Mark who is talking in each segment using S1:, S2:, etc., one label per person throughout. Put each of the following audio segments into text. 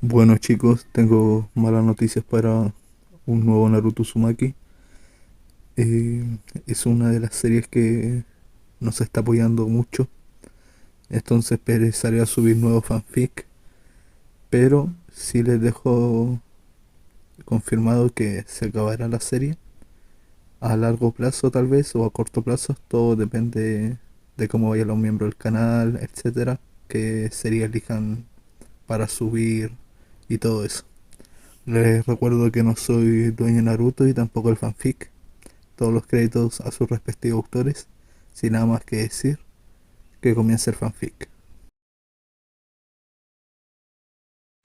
S1: Bueno chicos, tengo malas noticias para un nuevo Naruto Uzumaki. Es una de las series que no se está apoyando mucho, entonces empezaré a subir nuevos fanfic, pero sí les dejo confirmado que se acabará la serie a largo plazo tal vez o a corto plazo, todo depende de cómo vayan los miembros del canal, etcétera, qué serie elijan para subir y todo eso. Les recuerdo que no soy dueño de Naruto y tampoco el fanfic. Todos los créditos a sus respectivos autores. Sin nada más que decir, que comience el fanfic.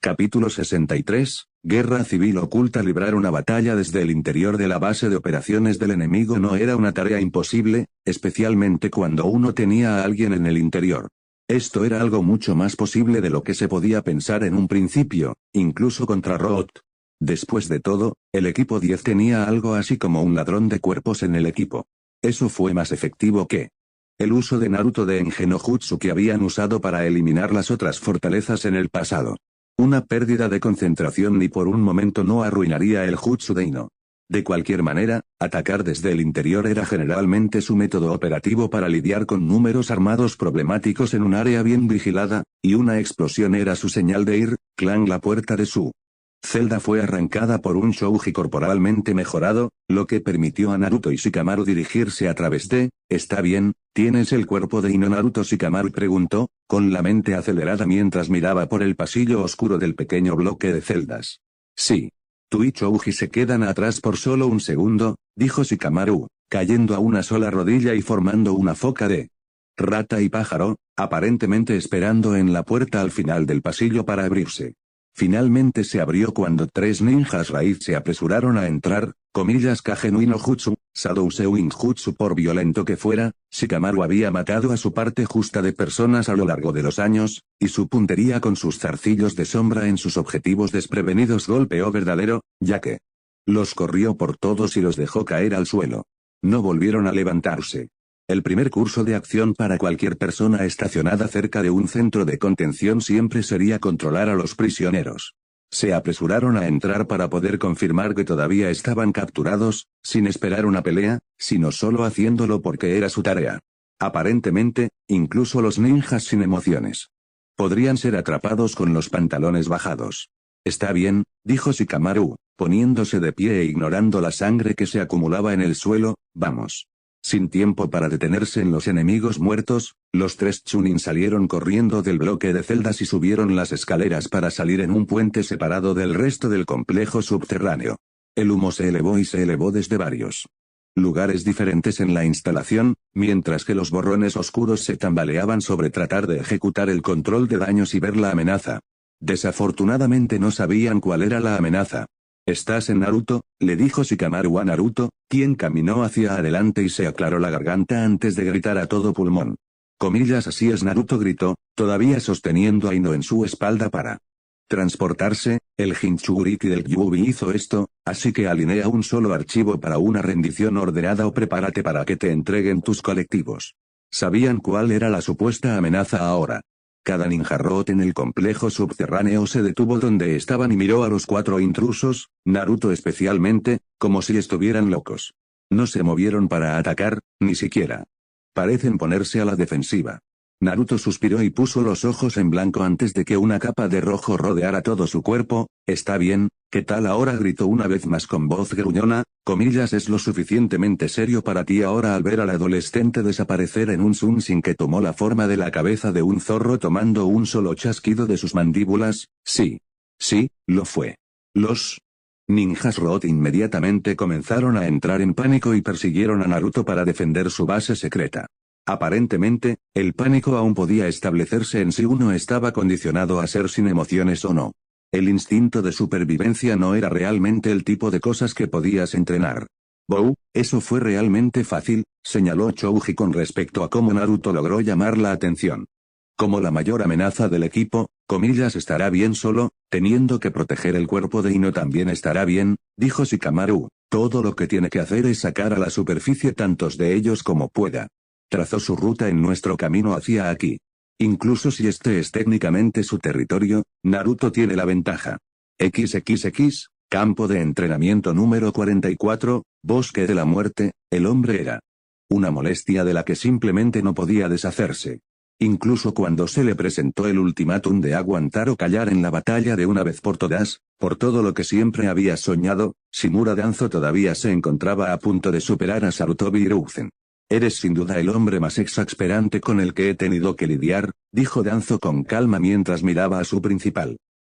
S2: Capítulo 63. Guerra civil oculta. Librar una batalla desde el interior de la base de operaciones del enemigo no era una tarea imposible, especialmente cuando uno tenía a alguien en el interior. Esto era algo mucho más posible de lo que se podía pensar en un principio, incluso contra Roth. Después de todo, el equipo 10 tenía algo así como un ladrón de cuerpos en el equipo. Eso fue más efectivo que el uso de Naruto de Engenojutsu que habían usado para eliminar las otras fortalezas en el pasado. Una pérdida de concentración ni por un momento no arruinaría el jutsu de Ino. De cualquier manera, atacar desde el interior era generalmente su método operativo para lidiar con números armados problemáticos en un área bien vigilada, y una explosión era su señal de ir, clan. La puerta de su celda fue arrancada por un Shouji corporalmente mejorado, lo que permitió a Naruto y Shikamaru dirigirse a través de. ¿Está bien? ¿Tienes el cuerpo de Ino? Naruto Shikamaru preguntó, con la mente acelerada mientras miraba por el pasillo oscuro del pequeño bloque de celdas. Sí. Tú y Chouji se quedan atrás por solo un segundo, dijo Shikamaru, cayendo a una sola rodilla y formando una foca de rata y pájaro, aparentemente esperando en la puerta al final del pasillo para abrirse. Finalmente se abrió cuando tres ninjas raíz se apresuraron a entrar, comillas Kagenui no Jutsu, Sadouseu Jutsu. Por violento que fuera, Shikamaru había matado a su parte justa de personas a lo largo de los años, y su puntería con sus zarcillos de sombra en sus objetivos desprevenidos golpeó verdadero, ya que los corrió por todos y los dejó caer al suelo. No volvieron a levantarse. El primer curso de acción para cualquier persona estacionada cerca de un centro de contención siempre sería controlar a los prisioneros. Se apresuraron a entrar para poder confirmar que todavía estaban capturados, sin esperar una pelea, sino solo haciéndolo porque era su tarea. Aparentemente, incluso los ninjas sin emociones podrían ser atrapados con los pantalones bajados. Está bien, dijo Shikamaru, poniéndose de pie e ignorando la sangre que se acumulaba en el suelo, vamos. Sin tiempo para detenerse en los enemigos muertos, los tres Chunin salieron corriendo del bloque de celdas y subieron las escaleras para salir en un puente separado del resto del complejo subterráneo. El humo se elevó y se elevó desde varios lugares diferentes en la instalación, mientras que los borrones oscuros se tambaleaban sobre tratar de ejecutar el control de daños y ver la amenaza. Desafortunadamente no sabían cuál era la amenaza. ¿Estás en Naruto?, le dijo Shikamaru a Naruto, quien caminó hacia adelante y se aclaró la garganta antes de gritar a todo pulmón. Comillas así es. Naruto gritó, todavía sosteniendo a Ino en su espalda para transportarse. El Jinchuriki del Kyuubi hizo esto, así que alinea un solo archivo para una rendición ordenada o prepárate para que te entreguen tus colectivos. Sabían cuál era la supuesta amenaza ahora. Cada ninja Roth en el complejo subterráneo se detuvo donde estaban y miró a los cuatro intrusos, Naruto especialmente, como si estuvieran locos. No se movieron para atacar, ni siquiera. Parecen ponerse a la defensiva. Naruto suspiró y puso los ojos en blanco antes de que una capa de rojo rodeara todo su cuerpo. Está bien, ¿qué tal ahora? Gritó una vez más con voz gruñona, comillas es lo suficientemente serio para ti ahora al ver al adolescente desaparecer en un zoom sin que tomó la forma de la cabeza de un zorro tomando un solo chasquido de sus mandíbulas. Sí. Sí, lo fue. Los ninjas Roth inmediatamente comenzaron a entrar en pánico y persiguieron a Naruto para defender su base secreta. Aparentemente, el pánico aún podía establecerse en si uno estaba condicionado a ser sin emociones o no. El instinto de supervivencia no era realmente el tipo de cosas que podías entrenar. Bou, eso fue realmente fácil, señaló Chouji con respecto a cómo Naruto logró llamar la atención. Como la mayor amenaza del equipo, comillas estará bien solo, teniendo que proteger el cuerpo de Ino también estará bien, dijo Shikamaru, todo lo que tiene que hacer es sacar a la superficie tantos de ellos como pueda. Trazó su ruta en nuestro camino hacia aquí. Incluso si este es técnicamente su territorio, Naruto tiene la ventaja. XXX, campo de entrenamiento número 44, Bosque de la Muerte, el hombre era una molestia de la que simplemente no podía deshacerse. Incluso cuando se le presentó el ultimátum de aguantar o callar en la batalla de una vez por todas, por todo lo que siempre había soñado, Shimura Danzo todavía se encontraba a punto de superar a Sarutobi Hiruzen. Eres sin duda el hombre más exasperante con el que he tenido que lidiar, dijo Danzo con calma mientras miraba a su principal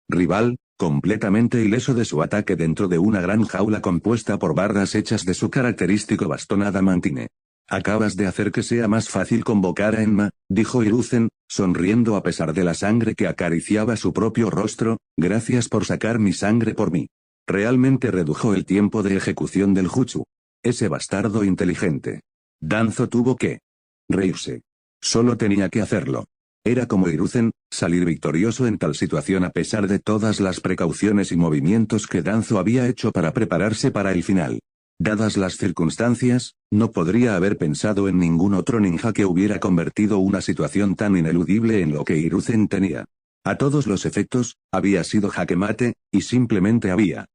S2: rival, completamente ileso de su ataque dentro de una gran jaula compuesta por barras hechas de su característico bastón adamantine. Acabas de hacer que sea más fácil convocar a Enma, dijo Hiruzen, sonriendo a pesar de la sangre que acariciaba su propio rostro, gracias por sacar mi sangre por mí. Realmente redujo el tiempo de ejecución del jutsu. Ese bastardo inteligente. Danzo tuvo que reírse. Solo tenía que hacerlo. Era como Hiruzen, salir victorioso en tal situación a pesar de todas las precauciones y movimientos que Danzo había hecho para prepararse para el final. Dadas las circunstancias, no podría haber pensado en ningún otro ninja que hubiera convertido una situación tan ineludible en lo que Hiruzen tenía. A todos los efectos, había sido jaque mate, y simplemente había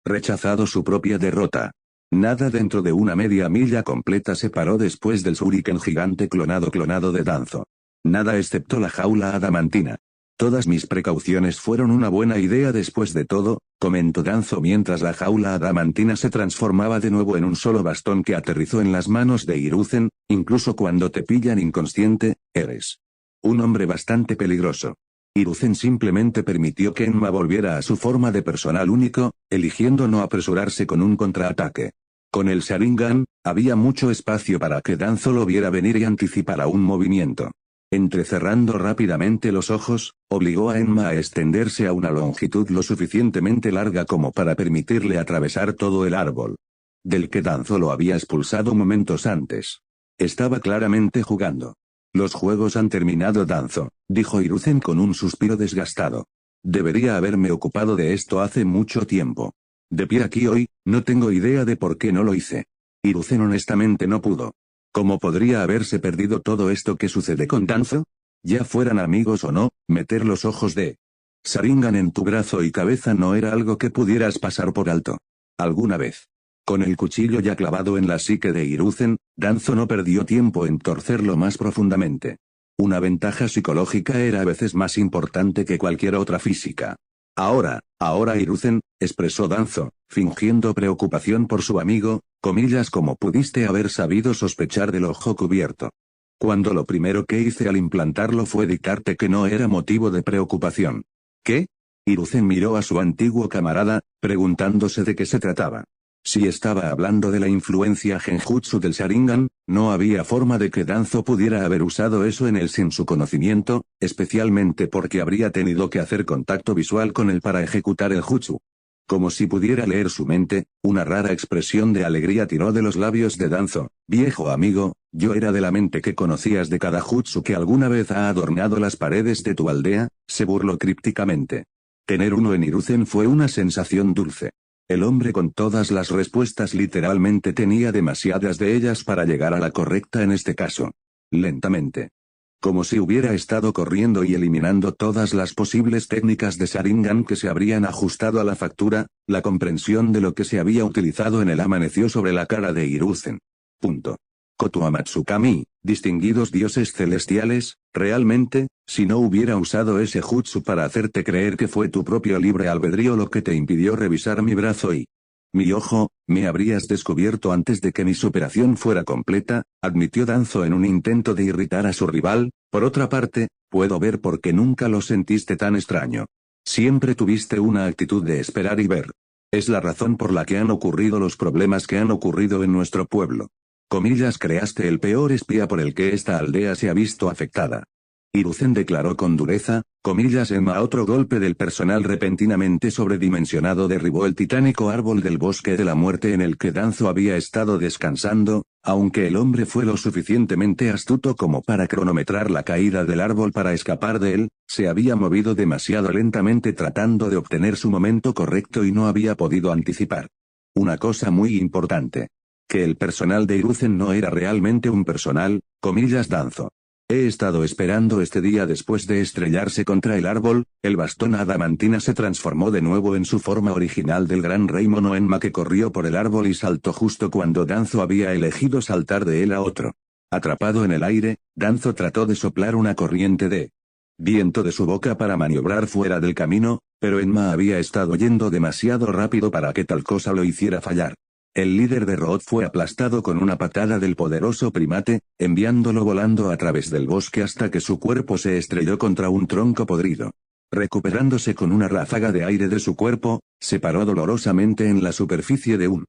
S2: rechazado su propia derrota. Nada dentro de una media milla completa se paró después del shuriken gigante clonado de Danzo. Nada excepto la jaula adamantina. Todas mis precauciones fueron una buena idea después de todo, comentó Danzo mientras la jaula adamantina se transformaba de nuevo en un solo bastón que aterrizó en las manos de Hiruzen. Incluso cuando te pillan inconsciente, eres un hombre bastante peligroso. Hiruzen simplemente permitió que Enma volviera a su forma de personal único, eligiendo no apresurarse con un contraataque. Con el Sharingan, había mucho espacio para que Danzo lo viera venir y anticipara un movimiento. Entrecerrando rápidamente los ojos, obligó a Enma a extenderse a una longitud lo suficientemente larga como para permitirle atravesar todo el árbol del que Danzo lo había expulsado momentos antes. Estaba claramente jugando. Los juegos han terminado, Danzo, dijo Hiruzen con un suspiro desgastado. Debería haberme ocupado de esto hace mucho tiempo. De pie aquí hoy, no tengo idea de por qué no lo hice. Hiruzen honestamente no pudo. ¿Cómo podría haberse perdido todo esto que sucede con Danzo? Ya fueran amigos o no, meter los ojos de Sharingan en tu brazo y cabeza no era algo que pudieras pasar por alto. ¿Alguna vez? Con el cuchillo ya clavado en la psique de Hiruzen, Danzo no perdió tiempo en torcerlo más profundamente. Una ventaja psicológica era a veces más importante que cualquier otra física. Ahora Hiruzen, expresó Danzo, fingiendo preocupación por su amigo, comillas, como pudiste haber sabido sospechar del ojo cubierto. Cuando lo primero que hice al implantarlo fue dictarte que no era motivo de preocupación. ¿Qué? Hiruzen miró a su antiguo camarada, preguntándose de qué se trataba. Si estaba hablando de la influencia genjutsu del Sharingan, no había forma de que Danzo pudiera haber usado eso en él sin su conocimiento, especialmente porque habría tenido que hacer contacto visual con él para ejecutar el jutsu. Como si pudiera leer su mente, una rara expresión de alegría tiró de los labios de Danzo. Viejo amigo, yo era de la mente que conocías de cada jutsu que alguna vez ha adornado las paredes de tu aldea, se burló crípticamente. Tener uno en Hiruzen fue una sensación dulce. El hombre con todas las respuestas literalmente tenía demasiadas de ellas para llegar a la correcta en este caso. Lentamente. Como si hubiera estado corriendo y eliminando todas las posibles técnicas de Sharingan que se habrían ajustado a la factura, la comprensión de lo que se había utilizado en él amaneció sobre la cara de Hiruzen. Koto Amatsukami, distinguidos dioses celestiales, realmente, si no hubiera usado ese jutsu para hacerte creer que fue tu propio libre albedrío lo que te impidió revisar mi brazo y mi ojo, me habrías descubierto antes de que mi superación fuera completa, admitió Danzo en un intento de irritar a su rival. Por otra parte, puedo ver por qué nunca lo sentiste tan extraño. Siempre tuviste una actitud de esperar y ver. Es la razón por la que han ocurrido los problemas que han ocurrido en nuestro pueblo. Comillas, creaste el peor espía por el que esta aldea se ha visto afectada. Hiruzen declaró con dureza, comillas, Enma. Otro golpe del personal repentinamente sobredimensionado derribó el titánico árbol del bosque de la muerte en el que Danzo había estado descansando, aunque el hombre fue lo suficientemente astuto como para cronometrar la caída del árbol para escapar de él, se había movido demasiado lentamente tratando de obtener su momento correcto y no había podido anticipar una cosa muy importante. Que el personal de Hiruzen no era realmente un personal, comillas, Danzo. He estado esperando este día. Después de estrellarse contra el árbol, el bastón adamantina se transformó de nuevo en su forma original del gran rey mono Enma, que corrió por el árbol y saltó justo cuando Danzo había elegido saltar de él a otro. Atrapado en el aire, Danzo trató de soplar una corriente de viento de su boca para maniobrar fuera del camino, pero Enma había estado yendo demasiado rápido para que tal cosa lo hiciera fallar. El líder de Roth fue aplastado con una patada del poderoso primate, enviándolo volando a través del bosque hasta que su cuerpo se estrelló contra un tronco podrido. Recuperándose con una ráfaga de aire de su cuerpo, se paró dolorosamente en la superficie de un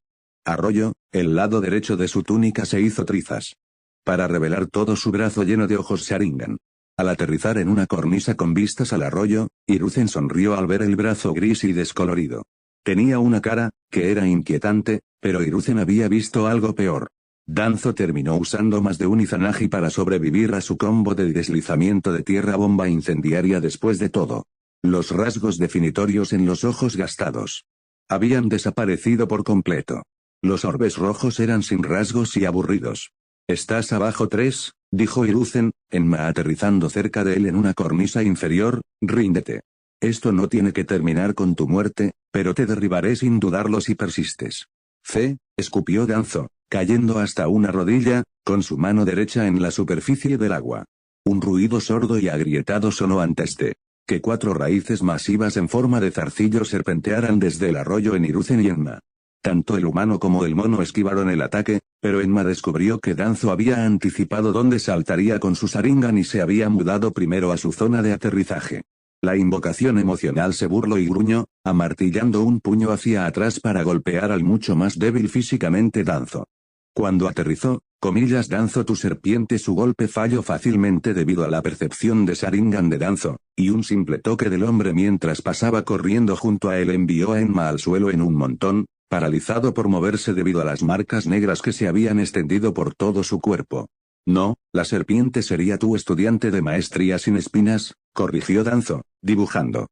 S2: arroyo. El lado derecho de su túnica se hizo trizas, para revelar todo su brazo lleno de ojos Sharingan. Al aterrizar en una cornisa con vistas al arroyo, Hiruzen sonrió al ver el brazo gris y descolorido. Tenía una cara, que era inquietante, pero Hiruzen había visto algo peor. Danzo terminó usando más de un Izanagi para sobrevivir a su combo de deslizamiento de tierra bomba incendiaria. Después de todo, los rasgos definitorios en los ojos gastados habían desaparecido por completo. Los orbes rojos eran sin rasgos y aburridos. «Estás abajo 3», dijo Hiruzen, Enma aterrizando cerca de él en una cornisa inferior. «Ríndete. Esto no tiene que terminar con tu muerte, pero te derribaré sin dudarlo si persistes». Escupió Danzo, cayendo hasta una rodilla, con su mano derecha en la superficie del agua. Un ruido sordo y agrietado sonó antes de que 4 raíces masivas en forma de zarcillo serpentearan desde el arroyo en Hiruzen y Enma. Tanto el humano como el mono esquivaron el ataque, pero Enma descubrió que Danzo había anticipado dónde saltaría con su Sharingan y se había mudado primero a su zona de aterrizaje. La invocación emocional se burló y gruñó, amartillando un puño hacia atrás para golpear al mucho más débil físicamente Danzo. Cuando aterrizó, Danzo tu serpiente, su golpe falló fácilmente debido a la percepción de Sharingan de Danzo, y un simple toque del hombre mientras pasaba corriendo junto a él envió a Enma al suelo en un montón, paralizado por moverse debido a las marcas negras que se habían extendido por todo su cuerpo. «No, la serpiente sería tu estudiante de maestría sin espinas», corrigió Danzo, dibujando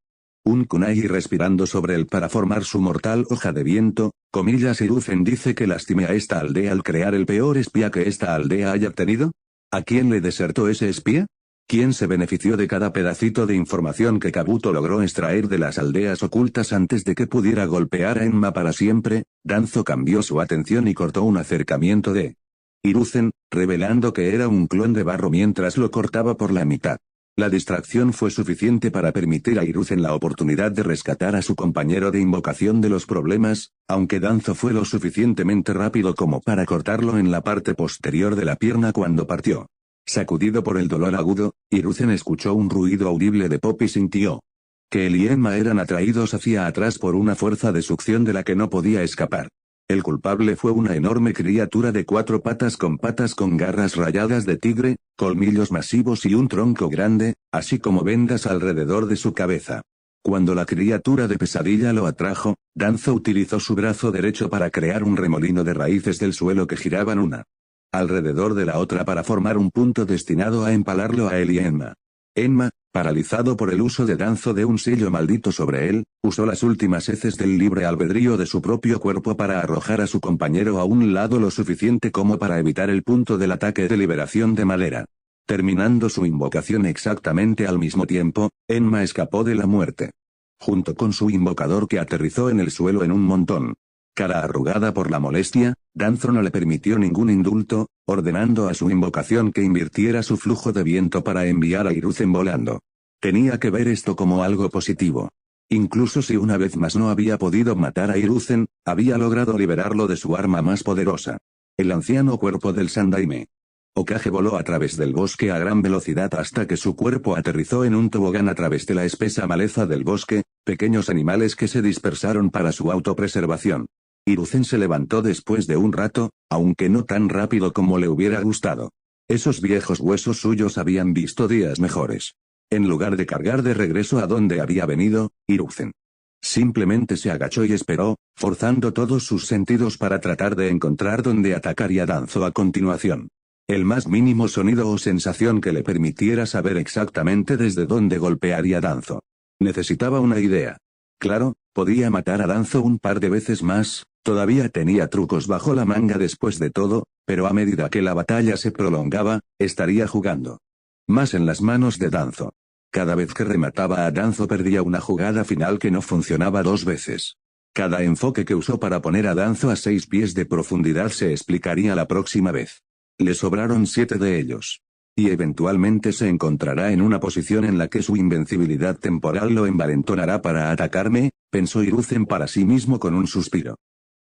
S2: un kunai y respirando sobre él para formar su mortal hoja de viento. Hiruzen dice que lastimé a esta aldea al crear el peor espía que esta aldea haya tenido. ¿A quién le desertó ese espía? ¿Quién se benefició de cada pedacito de información que Kabuto logró extraer de las aldeas ocultas antes de que pudiera golpear a Enma para siempre? Danzo cambió su atención y cortó un acercamiento de Hiruzen, revelando que era un clon de barro mientras lo cortaba por la mitad. La distracción fue suficiente para permitir a Hiruzen la oportunidad de rescatar a su compañero de invocación de los problemas, aunque Danzo fue lo suficientemente rápido como para cortarlo en la parte posterior de la pierna cuando partió. Sacudido por el dolor agudo, Hiruzen escuchó un ruido audible de pop y sintió que él y Enma eran atraídos hacia atrás por una fuerza de succión de la que no podía escapar. El culpable fue una enorme criatura de 4 patas con garras rayadas de tigre, colmillos masivos y un tronco grande, así como vendas alrededor de su cabeza. Cuando la criatura de pesadilla lo atrajo, Danzo utilizó su brazo derecho para crear un remolino de raíces del suelo que giraban una alrededor de la otra para formar un punto destinado a empalarlo a él y Enma. Enma, paralizado por el uso de Danzo de un sello maldito sobre él, usó las últimas heces del libre albedrío de su propio cuerpo para arrojar a su compañero a un lado lo suficiente como para evitar el punto del ataque de liberación de madera. Terminando su invocación exactamente al mismo tiempo, Enma escapó de la muerte. Junto con su invocador que aterrizó en el suelo en un montón. Cara arrugada por la molestia, Danzo no le permitió ningún indulto, ordenando a su invocación que invirtiera su flujo de viento para enviar a Hiruzen volando. Tenía que ver esto como algo positivo. Incluso si una vez más no había podido matar a Hiruzen, había logrado liberarlo de su arma más poderosa. El anciano cuerpo del Sandaime. Hokage voló a través del bosque a gran velocidad hasta que su cuerpo aterrizó en un tobogán a través de la espesa maleza del bosque, pequeños animales que se dispersaron para su autopreservación. Hiruzen se levantó después de un rato, aunque no tan rápido como le hubiera gustado. Esos viejos huesos suyos habían visto días mejores. En lugar de cargar de regreso a donde había venido, Hiruzen simplemente se agachó y esperó, forzando todos sus sentidos para tratar de encontrar dónde atacaría Danzo a continuación. El más mínimo sonido o sensación que le permitiera saber exactamente desde dónde golpearía Danzo. Necesitaba una idea. Claro, podía matar a Danzo un par de veces más, todavía tenía trucos bajo la manga después de todo, pero a medida que la batalla se prolongaba, estaría jugando más en las manos de Danzo. Cada vez que remataba a Danzo perdía una jugada final que no funcionaba 2 veces. Cada enfoque que usó para poner a Danzo a 6 pies de profundidad se explicaría la próxima vez. Le sobraron 7 de ellos. Y eventualmente se encontrará en una posición en la que su invencibilidad temporal lo envalentonará para atacarme, pensó Hiruzen para sí mismo con un suspiro.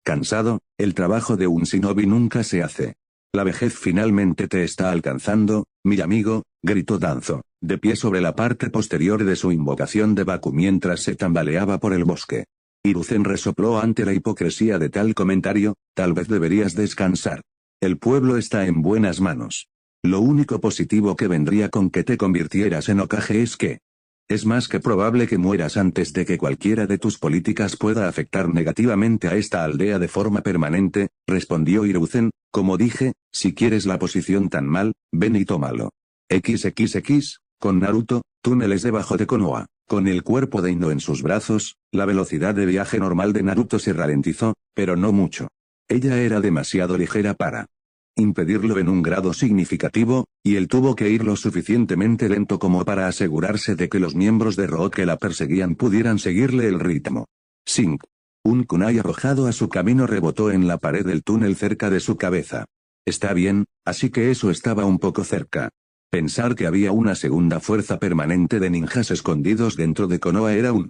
S2: Cansado, el trabajo de un shinobi nunca se hace. La vejez finalmente te está alcanzando, mi amigo, gritó Danzo, de pie sobre la parte posterior de su invocación de Baku mientras se tambaleaba por el bosque. Hiruzen resopló ante la hipocresía de tal comentario, tal vez deberías descansar. El pueblo está en buenas manos. Lo único positivo que vendría con que te convirtieras en Hokage es que es más que probable que mueras antes de que cualquiera de tus políticas pueda afectar negativamente a esta aldea de forma permanente, respondió Hiruzen, como dije, si quieres la posición tan mal, ven y tómalo. XXX, con Naruto, túneles debajo de Konoha. Con el cuerpo de Ino en sus brazos, la velocidad de viaje normal de Naruto se ralentizó, pero no mucho. Ella era demasiado ligera para impedirlo en un grado significativo, y él tuvo que ir lo suficientemente lento como para asegurarse de que los miembros de Road que la perseguían pudieran seguirle el ritmo. Sink. Un kunai arrojado a su camino rebotó en la pared del túnel cerca de su cabeza. Está bien, así que eso estaba un poco cerca. Pensar que había una segunda fuerza permanente de ninjas escondidos dentro de Konoha era un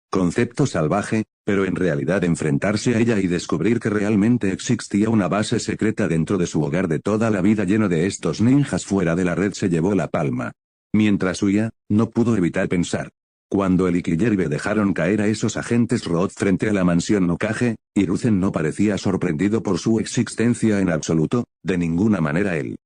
S2: concepto salvaje, pero en realidad enfrentarse a ella y descubrir que realmente existía una base secreta dentro de su hogar de toda la vida lleno de estos ninjas fuera de la red se llevó la palma. Mientras huía, no pudo evitar pensar. Cuando el Ikki y Yerbe dejaron caer a esos agentes Road frente a la mansión Hokage, Hiruzen no parecía sorprendido por su existencia en absoluto, de ninguna manera él.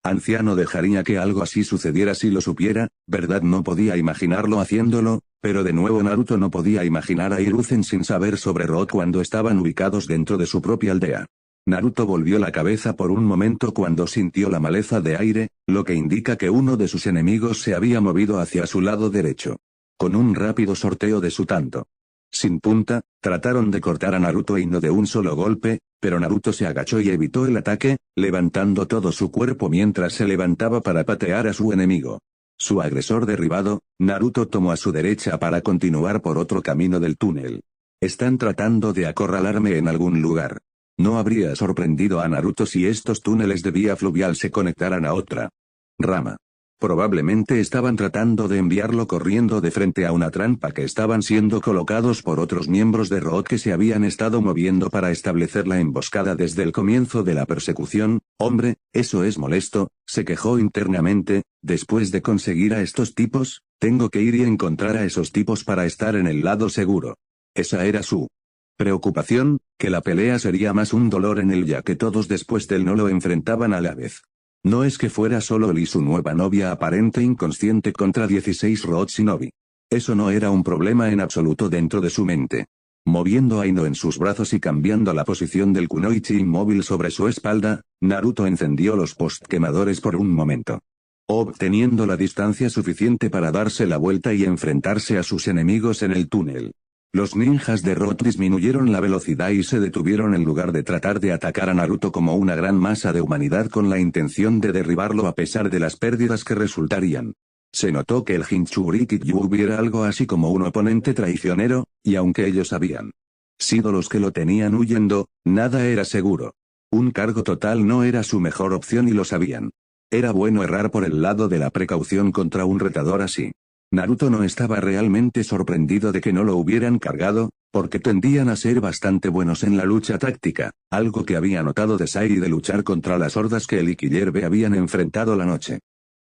S2: Anciano dejaría que algo así sucediera si lo supiera, ¿verdad? No podía imaginarlo haciéndolo, pero de nuevo Naruto no podía imaginar a Hiruzen sin saber sobre Road cuando estaban ubicados dentro de su propia aldea. Naruto volvió la cabeza por un momento cuando sintió la maleza de aire, lo que indica que uno de sus enemigos se había movido hacia su lado derecho. Con un rápido sorteo de su tanto sin punta, trataron de cortar a Naruto y no de un solo golpe, pero Naruto se agachó y evitó el ataque, levantando todo su cuerpo mientras se levantaba para patear a su enemigo. Su agresor derribado, Naruto tomó a su derecha para continuar por otro camino del túnel. Están tratando de acorralarme en algún lugar. No habría sorprendido a Naruto si estos túneles de vía fluvial se conectaran a otra rama. Probablemente estaban tratando de enviarlo corriendo de frente a una trampa que estaban siendo colocados por otros miembros de Road que se habían estado moviendo para establecer la emboscada desde el comienzo de la persecución. Hombre, eso es molesto, se quejó internamente, después de conseguir a estos tipos, tengo que ir y encontrar a esos tipos para estar en el lado seguro. Esa era su preocupación, que la pelea sería más un dolor en él ya que todos después de él no lo enfrentaban a la vez. No es que fuera solo él y su nueva novia aparente inconsciente contra 16 Road Shinobi. Eso no era un problema en absoluto dentro de su mente. Moviendo a Ino en sus brazos y cambiando la posición del kunoichi inmóvil sobre su espalda, Naruto encendió los postquemadores por un momento. Obteniendo la distancia suficiente para darse la vuelta y enfrentarse a sus enemigos en el túnel. Los ninjas de Road disminuyeron la velocidad y se detuvieron en lugar de tratar de atacar a Naruto como una gran masa de humanidad con la intención de derribarlo a pesar de las pérdidas que resultarían. Se notó que el Jinchuriki-Yu era algo así como un oponente traicionero, y aunque ellos habían sido los que lo tenían huyendo, nada era seguro. Un cargo total no era su mejor opción y lo sabían. Era bueno errar por el lado de la precaución contra un retador así. Naruto no estaba realmente sorprendido de que no lo hubieran cargado, porque tendían a ser bastante buenos en la lucha táctica, algo que había notado de Sai de luchar contra las hordas que el Ikki y Yerbe habían enfrentado la noche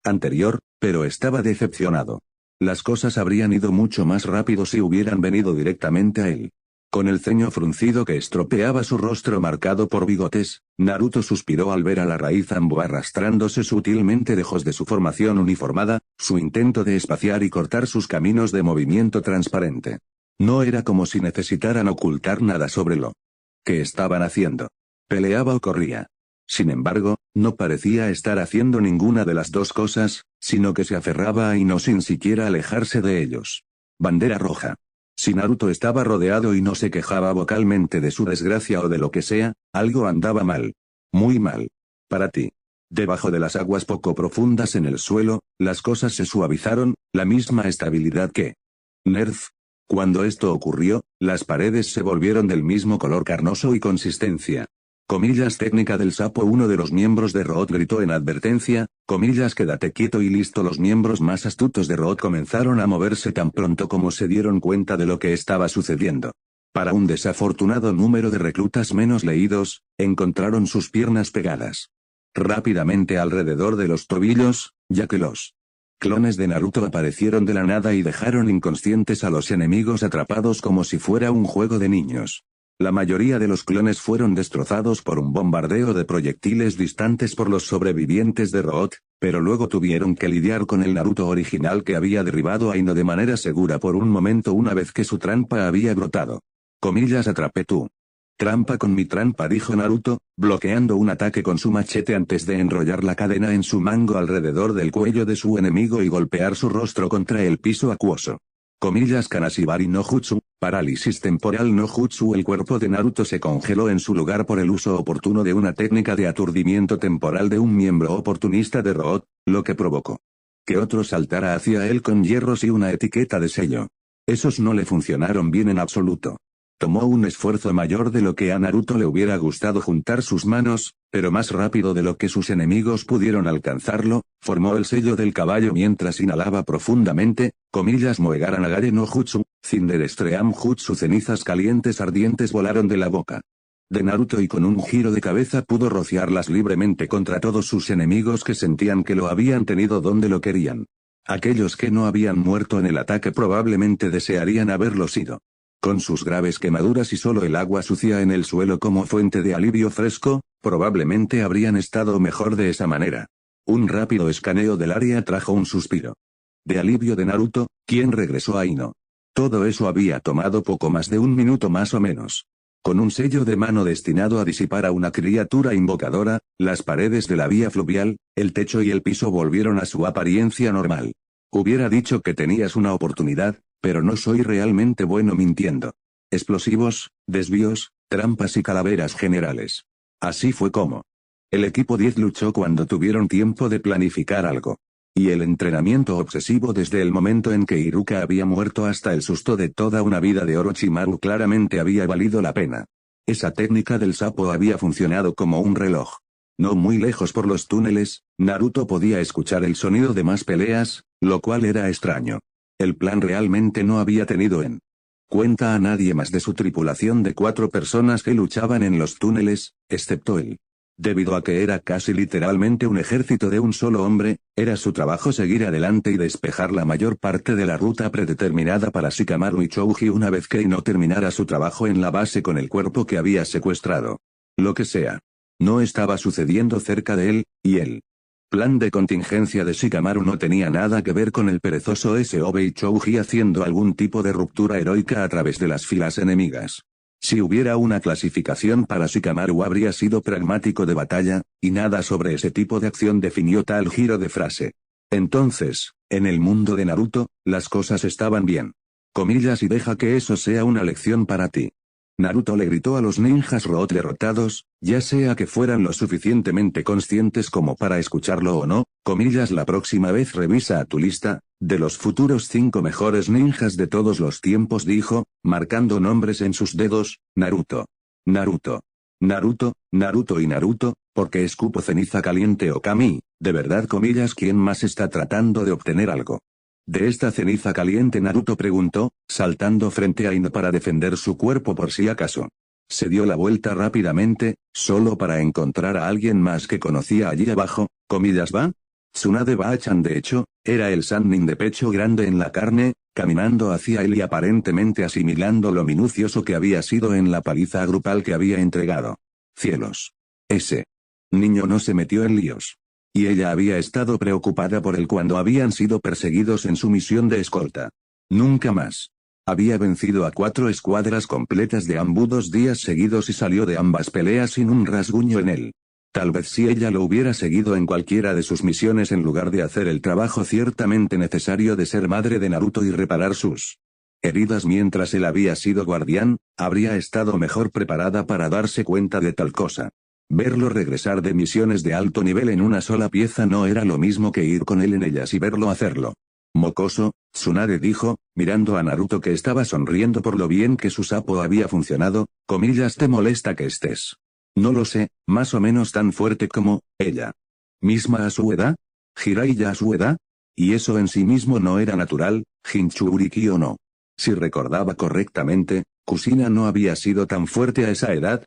S2: anterior, pero estaba decepcionado. Las cosas habrían ido mucho más rápido si hubieran venido directamente a él. Con el ceño fruncido que estropeaba su rostro marcado por bigotes, Naruto suspiró al ver a la raíz Ambo arrastrándose sutilmente lejos de su formación uniformada, su intento de espaciar y cortar sus caminos de movimiento transparente. No era como si necesitaran ocultar nada sobre lo que estaban haciendo. Peleaba o corría. Sin embargo, no parecía estar haciendo ninguna de las dos cosas, sino que se aferraba a Ino sin siquiera alejarse de ellos. Bandera roja. Si Naruto estaba rodeado y no se quejaba vocalmente de su desgracia o de lo que sea, algo andaba mal. Muy mal. Para ti. Debajo de las aguas poco profundas en el suelo, las cosas se suavizaron, la misma estabilidad que Nerf. Cuando esto ocurrió, las paredes se volvieron del mismo color carnoso y consistencia. Comillas técnica del sapo. Uno de los miembros de Root gritó en advertencia, comillas quédate quieto y listo. Los miembros más astutos de Root comenzaron a moverse tan pronto como se dieron cuenta de lo que estaba sucediendo. Para un desafortunado número de reclutas menos leídos, encontraron sus piernas pegadas rápidamente alrededor de los tobillos, ya que los clones de Naruto aparecieron de la nada y dejaron inconscientes a los enemigos atrapados como si fuera un juego de niños. La mayoría de los clones fueron destrozados por un bombardeo de proyectiles distantes por los sobrevivientes de Root, pero luego tuvieron que lidiar con el Naruto original que había derribado a Ino de manera segura por un momento una vez que su trampa había brotado. Comillas atrapé tu trampa con mi trampa, dijo Naruto, bloqueando un ataque con su machete antes de enrollar la cadena en su mango alrededor del cuello de su enemigo y golpear su rostro contra el piso acuoso. Comillas Kanashibari no Jutsu, parálisis temporal no Jutsu. El cuerpo de Naruto se congeló en su lugar por el uso oportuno de una técnica de aturdimiento temporal de un miembro oportunista de Root, lo que provocó que otro saltara hacia él con hierros y una etiqueta de sello. Esos no le funcionaron bien en absoluto. Tomó un esfuerzo mayor de lo que a Naruto le hubiera gustado juntar sus manos, pero más rápido de lo que sus enemigos pudieron alcanzarlo, formó el sello del caballo mientras inhalaba profundamente, comillas Moegara Nagare no Jutsu, Cinderestream Jutsu. Cenizas calientes ardientes volaron de la boca de Naruto y con un giro de cabeza pudo rociarlas libremente contra todos sus enemigos que sentían que lo habían tenido donde lo querían. Aquellos que no habían muerto en el ataque probablemente desearían haberlo sido. Con sus graves quemaduras y solo el agua sucia en el suelo como fuente de alivio fresco, probablemente habrían estado mejor de esa manera. Un rápido escaneo del área trajo un suspiro de alivio de Naruto, quien regresó a Ino. Todo eso había tomado poco más de un minuto más o menos. Con un sello de mano destinado a disipar a una criatura invocadora, las paredes de la vía fluvial, el techo y el piso volvieron a su apariencia normal. Hubiera dicho que tenías una oportunidad, pero no soy realmente bueno mintiendo. Explosivos, desvíos, trampas y calaveras generales. Así fue como el equipo 10 luchó cuando tuvieron tiempo de planificar algo. Y el entrenamiento obsesivo desde el momento en que Iruka había muerto hasta el susto de toda una vida de Orochimaru claramente había valido la pena. Esa técnica del sapo había funcionado como un reloj. No muy lejos por los túneles, Naruto podía escuchar el sonido de más peleas, lo cual era extraño. El plan realmente no había tenido en cuenta a nadie más de su tripulación de 4 personas que luchaban en los túneles, excepto él. Debido a que era casi literalmente un ejército de un solo hombre, era su trabajo seguir adelante y despejar la mayor parte de la ruta predeterminada para Shikamaru y Chouji una vez que Ino terminara su trabajo en la base con el cuerpo que había secuestrado. Lo que sea. No estaba sucediendo cerca de él, y el plan de contingencia de Shikamaru no tenía nada que ver con el perezoso SOB y Chouji haciendo algún tipo de ruptura heroica a través de las filas enemigas. Si hubiera una clasificación para Shikamaru habría sido pragmático de batalla, y nada sobre ese tipo de acción definió tal giro de frase. Entonces, en el mundo de Naruto, las cosas estaban bien. Comillas y deja que eso sea una lección para ti. Naruto le gritó a los ninjas Root derrotados, ya sea que fueran lo suficientemente conscientes como para escucharlo o no, comillas la próxima vez revisa a tu lista, de los futuros 5 mejores ninjas de todos los tiempos dijo, marcando nombres en sus dedos, Naruto. Naruto. Naruto, Naruto y Naruto, porque escupo ceniza caliente Okami, de verdad comillas ¿quién más está tratando de obtener algo de esta ceniza caliente? Naruto preguntó, saltando frente a Ino para defender su cuerpo por si acaso. Se dio la vuelta rápidamente, solo para encontrar a alguien más que conocía allí abajo, comillas ¿va? Tsunade Bachan de hecho, era el Sannin de pecho grande en la carne, caminando hacia él y aparentemente asimilando lo minucioso que había sido en la paliza grupal que había entregado. Cielos. Ese niño no se metió en líos. Y ella había estado preocupada por él cuando habían sido perseguidos en su misión de escolta. Nunca más. Había vencido a 4 escuadras completas de Anbu 2 días seguidos y salió de ambas peleas sin un rasguño en él. Tal vez si ella lo hubiera seguido en cualquiera de sus misiones en lugar de hacer el trabajo ciertamente necesario de ser madre de Naruto y reparar sus heridas mientras él había sido guardián, habría estado mejor preparada para darse cuenta de tal cosa. Verlo regresar de misiones de alto nivel en una sola pieza no era lo mismo que ir con él en ellas y verlo hacerlo. Mocoso, Tsunade dijo, mirando a Naruto que estaba sonriendo por lo bien que su sapo había funcionado, comillas, ¿te molesta que estés? No lo sé, más o menos tan fuerte como, ella. ¿Misma a su edad? ¿Jiraiya a su edad? Y eso en sí mismo no era natural, Jinchuriki o no. Si recordaba correctamente, Kusina no había sido tan fuerte a esa edad,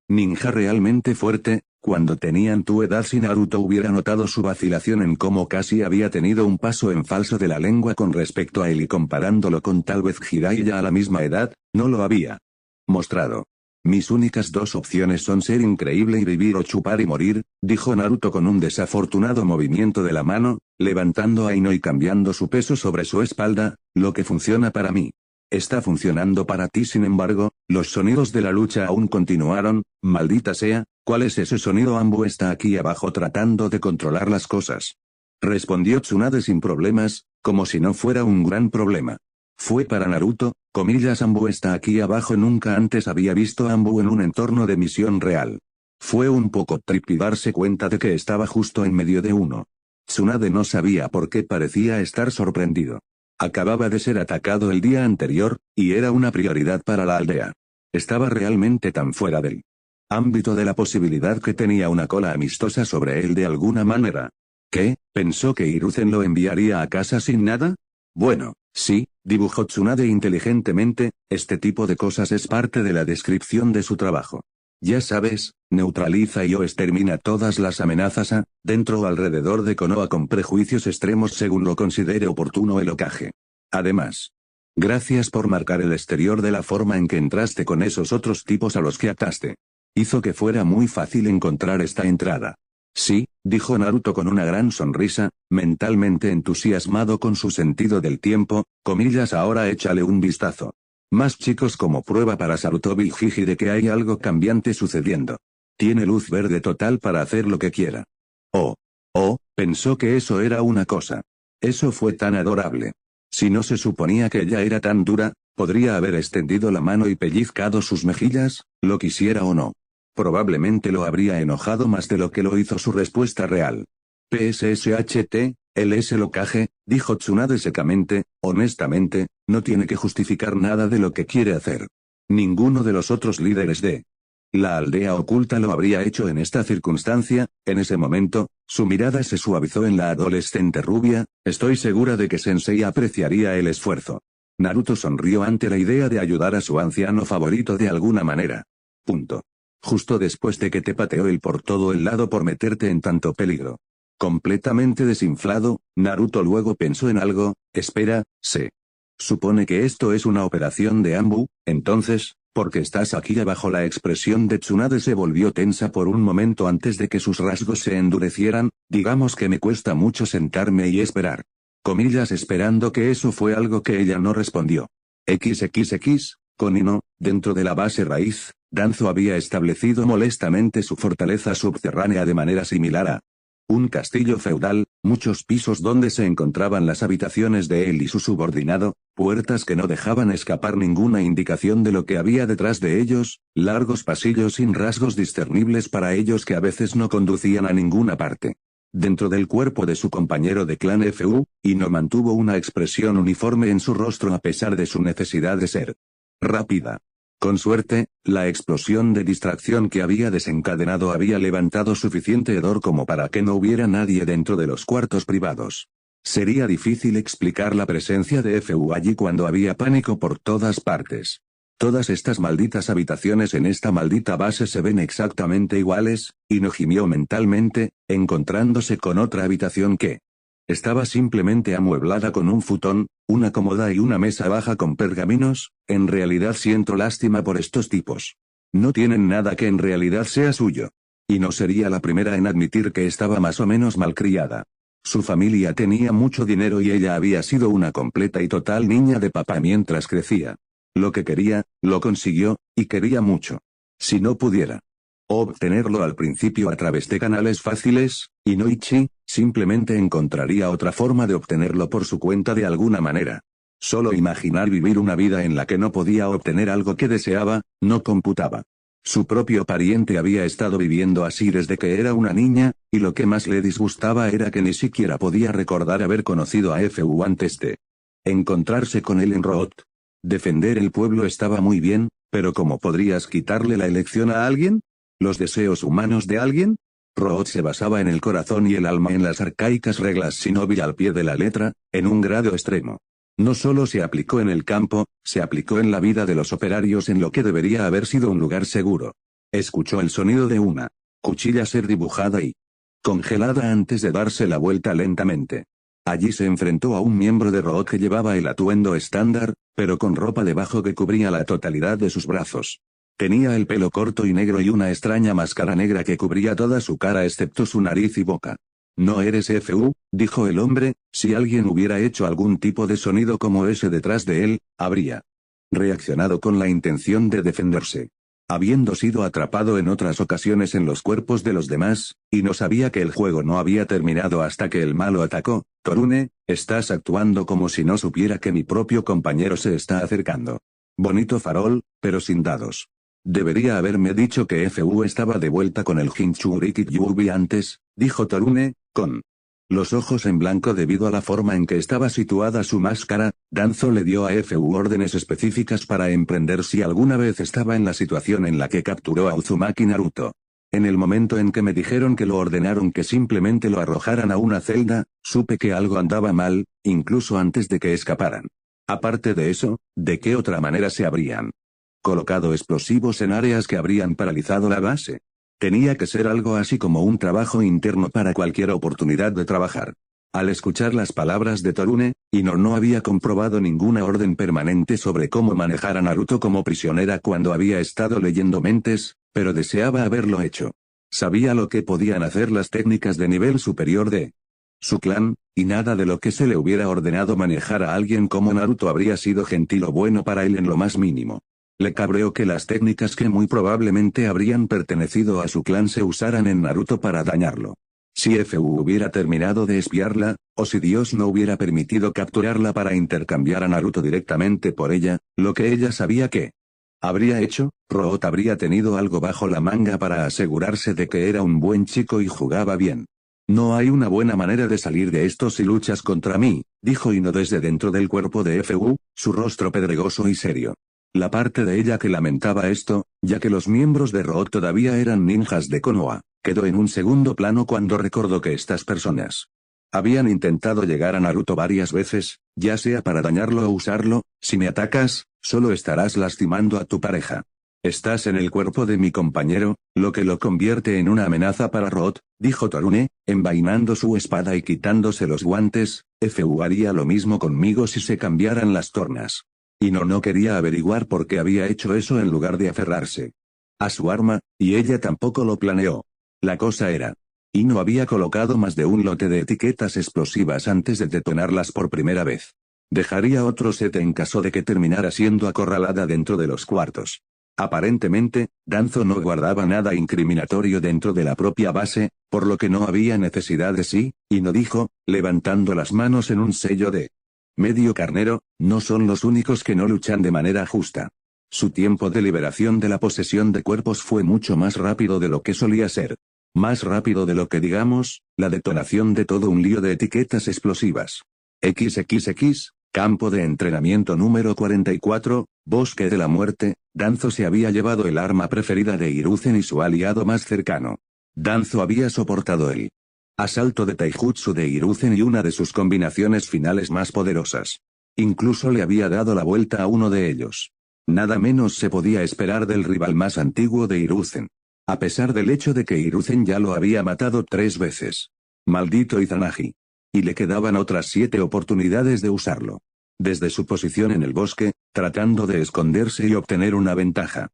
S2: ninja realmente fuerte, cuando tenían tu edad. Si Naruto hubiera notado su vacilación en cómo casi había tenido un paso en falso de la lengua con respecto a él y comparándolo con tal vez Jiraiya a la misma edad, no lo había mostrado. Mis únicas dos opciones son ser increíble y vivir o chupar y morir, dijo Naruto con un desafortunado movimiento de la mano, levantando a Ino y cambiando su peso sobre su espalda, lo que funciona para mí. Está funcionando para ti. Sin embargo, los sonidos de la lucha aún continuaron, maldita sea, ¿cuál es ese sonido? Ambu está aquí abajo tratando de controlar las cosas. Respondió Tsunade sin problemas, como si no fuera un gran problema. Fue para Naruto, comillas, Ambu está aquí abajo. Nunca antes había visto a Ambu en un entorno de misión real. Fue un poco trippy darse cuenta de que estaba justo en medio de uno. Tsunade no sabía por qué parecía estar sorprendido. Acababa de ser atacado el día anterior, y era una prioridad para la aldea. Estaba realmente tan fuera del ámbito de la posibilidad que tenía una cola amistosa sobre él de alguna manera. ¿Qué? ¿Pensó que Hiruzen lo enviaría a casa sin nada? Bueno, sí, dibujó Tsunade inteligentemente, este tipo de cosas es parte de la descripción de su trabajo. Ya sabes, neutraliza y o extermina todas las amenazas dentro o alrededor de Konoha con prejuicios extremos según lo considere oportuno el Hokage. Además, gracias por marcar el exterior de la forma en que entraste con esos otros tipos a los que ataste. Hizo que fuera muy fácil encontrar esta entrada. Sí, dijo Naruto con una gran sonrisa, mentalmente entusiasmado con su sentido del tiempo, comillas, ahora échale un vistazo. Más chicos como prueba para Sarutobi Jiji de que hay algo cambiante sucediendo. Tiene luz verde total para hacer lo que quiera. Pensó que eso era una cosa. Eso fue tan adorable. Si no se suponía que ella era tan dura, podría haber extendido la mano y pellizcado sus mejillas, lo quisiera o no. Probablemente lo habría enojado más de lo que lo hizo su respuesta real. PSSHT, él es el Hokage, dijo Tsunade secamente, honestamente, no tiene que justificar nada de lo que quiere hacer. Ninguno de los otros líderes de la aldea oculta lo habría hecho en esta circunstancia. En ese momento, su mirada se suavizó en la adolescente rubia, estoy segura de que Sensei apreciaría el esfuerzo. Naruto sonrió ante la idea de ayudar a su anciano favorito de alguna manera. Punto. Justo después de que te pateó él por todo el lado por meterte en tanto peligro. Completamente desinflado, Naruto luego pensó en algo, espera, se supone que esto es una operación de Ambu, entonces, ¿por qué estás aquí abajo? La expresión de Tsunade se volvió tensa por un momento antes de que sus rasgos se endurecieran, digamos que me cuesta mucho sentarme y esperar. Comillas, esperando que eso fue algo que ella no respondió. XXX, con Ino, dentro de la base raíz, Danzo había establecido molestamente su fortaleza subterránea de manera similar a un castillo feudal, muchos pisos donde se encontraban las habitaciones de él y su subordinado, puertas que no dejaban escapar ninguna indicación de lo que había detrás de ellos, largos pasillos sin rasgos discernibles para ellos que a veces no conducían a ninguna parte. Dentro del cuerpo de su compañero de clan Fu, Ino mantuvo una expresión uniforme en su rostro a pesar de su necesidad de ser rápida. Con suerte, la explosión de distracción que había desencadenado había levantado suficiente hedor como para que no hubiera nadie dentro de los cuartos privados. Sería difícil explicar la presencia de Fu allí cuando había pánico por todas partes. Todas estas malditas habitaciones en esta maldita base se ven exactamente iguales, y no gimió mentalmente, encontrándose con otra habitación que estaba simplemente amueblada con un futón, una cómoda y una mesa baja con pergaminos. En realidad siento lástima por estos tipos. No tienen nada que en realidad sea suyo. Y no sería la primera en admitir que estaba más o menos malcriada. Su familia tenía mucho dinero y ella había sido una completa y total niña de papá mientras crecía. Lo que quería, lo consiguió, y quería mucho. Si no pudiera obtenerlo al principio a través de canales fáciles, Inoichi, simplemente encontraría otra forma de obtenerlo por su cuenta de alguna manera. Solo imaginar vivir una vida en la que no podía obtener algo que deseaba, no computaba. Su propio pariente había estado viviendo así desde que era una niña, y lo que más le disgustaba era que ni siquiera podía recordar haber conocido a Fu antes de encontrarse con él en Root. Defender el pueblo estaba muy bien, pero ¿cómo podrías quitarle la elección a alguien? ¿Los deseos humanos de alguien? Root se basaba en el corazón y el alma en las arcaicas reglas Shinobi al pie de la letra, en un grado extremo. No solo se aplicó en el campo, se aplicó en la vida de los operarios en lo que debería haber sido un lugar seguro. Escuchó el sonido de una cuchilla ser dibujada y congelada antes de darse la vuelta lentamente. Allí se enfrentó a un miembro de Root que llevaba el atuendo estándar, pero con ropa debajo que cubría la totalidad de sus brazos. Tenía el pelo corto y negro y una extraña máscara negra que cubría toda su cara excepto su nariz y boca. «No eres Fu», dijo el hombre. Si alguien hubiera hecho algún tipo de sonido como ese detrás de él, habría reaccionado con la intención de defenderse. Habiendo sido atrapado en otras ocasiones en los cuerpos de los demás, y no sabía que el juego no había terminado hasta que el malo atacó. «Torune, estás actuando como si no supiera que mi propio compañero se está acercando. Bonito farol, pero sin dados. Debería haberme dicho que Fu estaba de vuelta con el Jinchuriki Yubi antes», dijo Torune, con los ojos en blanco debido a la forma en que estaba situada su máscara. Danzo le dio a Fu órdenes específicas para emprender si alguna vez estaba en la situación en la que capturó a Uzumaki Naruto. En el momento en que me dijeron que lo ordenaron que simplemente lo arrojaran a una celda, supe que algo andaba mal, incluso antes de que escaparan. Aparte de eso, ¿de qué otra manera se habrían colocado explosivos en áreas que habrían paralizado la base? Tenía que ser algo así como un trabajo interno para cualquier oportunidad de trabajar. Al escuchar las palabras de Torune, Ino no había comprobado ninguna orden permanente sobre cómo manejar a Naruto como prisionera cuando había estado leyendo mentes, pero deseaba haberlo hecho. Sabía lo que podían hacer las técnicas de nivel superior de su clan, y nada de lo que se le hubiera ordenado manejar a alguien como Naruto habría sido gentil o bueno para él en lo más mínimo. Le cabreó que las técnicas que muy probablemente habrían pertenecido a su clan se usaran en Naruto para dañarlo. Si Fu hubiera terminado de espiarla, o si Dios no hubiera permitido capturarla para intercambiar a Naruto directamente por ella, lo que ella sabía que habría hecho, Root habría tenido algo bajo la manga para asegurarse de que era un buen chico y jugaba bien. «No hay una buena manera de salir de esto si luchas contra mí», dijo Ino desde dentro del cuerpo de Fu, su rostro pedregoso y serio. La parte de ella que lamentaba esto, ya que los miembros de Root todavía eran ninjas de Konoha, quedó en un segundo plano cuando recordó que estas personas habían intentado llegar a Naruto varias veces, ya sea para dañarlo o usarlo. «Si me atacas, solo estarás lastimando a tu pareja. Estás en el cuerpo de mi compañero, lo que lo convierte en una amenaza para Root», dijo Torune, envainando su espada y quitándose los guantes. «Fu haría lo mismo conmigo si se cambiaran las tornas». Ino no quería averiguar por qué había hecho eso en lugar de aferrarse a su arma, y ella tampoco lo planeó. La cosa era, Ino había colocado más de un lote de etiquetas explosivas antes de detonarlas por primera vez. Dejaría otro set en caso de que terminara siendo acorralada dentro de los cuartos. Aparentemente, Danzo no guardaba nada incriminatorio dentro de la propia base, por lo que no había necesidad de sí, Ino dijo, levantando las manos en un sello de medio carnero. «No son los únicos que no luchan de manera justa». Su tiempo de liberación de la posesión de cuerpos fue mucho más rápido de lo que solía ser. Más rápido de lo que digamos, la detonación de todo un lío de etiquetas explosivas. XXX, campo de entrenamiento número 44, Bosque de la Muerte. Danzo se había llevado el arma preferida de Hiruzen y su aliado más cercano. Danzo había soportado el asalto de Taijutsu de Hiruzen y una de sus combinaciones finales más poderosas. Incluso le había dado la vuelta a uno de ellos. Nada menos se podía esperar del rival más antiguo de Hiruzen. A pesar del hecho de que Hiruzen ya lo había matado 3 veces. Maldito Izanagi. Y le quedaban otras 7 oportunidades de usarlo. Desde su posición en el bosque, tratando de esconderse y obtener una ventaja.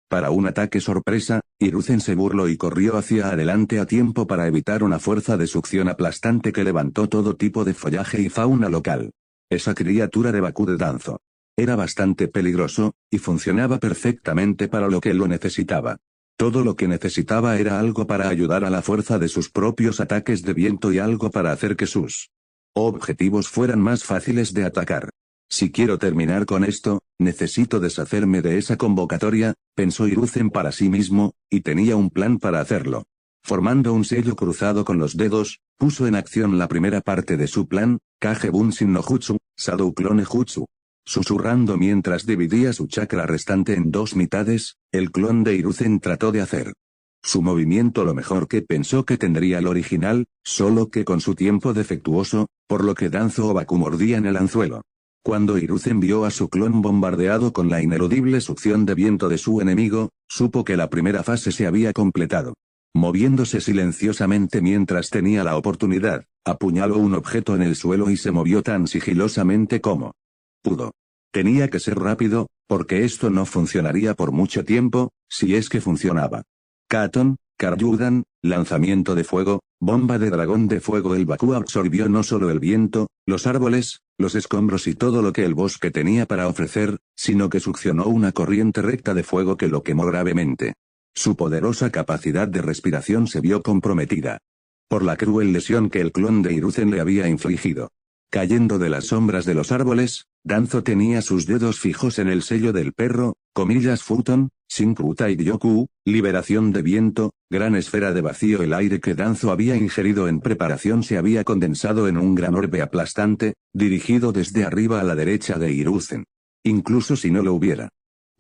S2: Para un ataque sorpresa, Hiruzen se burló y corrió hacia adelante a tiempo para evitar una fuerza de succión aplastante que levantó todo tipo de follaje y fauna local. Esa criatura de Baku de Danzo era bastante peligroso, y funcionaba perfectamente para lo que lo necesitaba. Todo lo que necesitaba era algo para ayudar a la fuerza de sus propios ataques de viento y algo para hacer que sus objetivos fueran más fáciles de atacar. Si quiero terminar con esto, necesito deshacerme de esa convocatoria, pensó Hiruzen para sí mismo, y tenía un plan para hacerlo. Formando un sello cruzado con los dedos, puso en acción la primera parte de su plan, Kage Bunshin no Jutsu, Shadow Clone Jutsu. Susurrando mientras dividía su chakra restante en dos mitades, el clon de Hiruzen trató de hacer su movimiento lo mejor que pensó que tendría el original, solo que con su tiempo defectuoso, por lo que Danzo Obaku mordía en el anzuelo. Cuando Hiruzen vio a su clon bombardeado con la ineludible succión de viento de su enemigo, supo que la primera fase se había completado. Moviéndose silenciosamente mientras tenía la oportunidad, apuñaló un objeto en el suelo y se movió tan sigilosamente como pudo. Tenía que ser rápido, porque esto no funcionaría por mucho tiempo, si es que funcionaba. Katon, Karyudan, lanzamiento de fuego, bomba de dragón de fuego. El Baku absorbió no solo el viento, los árboles, los escombros y todo lo que el bosque tenía para ofrecer, sino que succionó una corriente recta de fuego que lo quemó gravemente. Su poderosa capacidad de respiración se vio comprometida por la cruel lesión que el clon de Hiruzen le había infligido. Cayendo de las sombras de los árboles, Danzo tenía sus dedos fijos en el sello del perro, comillas Futon, Shinkuta y Gyoku, liberación de viento, gran esfera de vacío. El aire que Danzo había ingerido en preparación se había condensado en un gran orbe aplastante, dirigido desde arriba a la derecha de Hiruzen. Incluso si no lo hubiera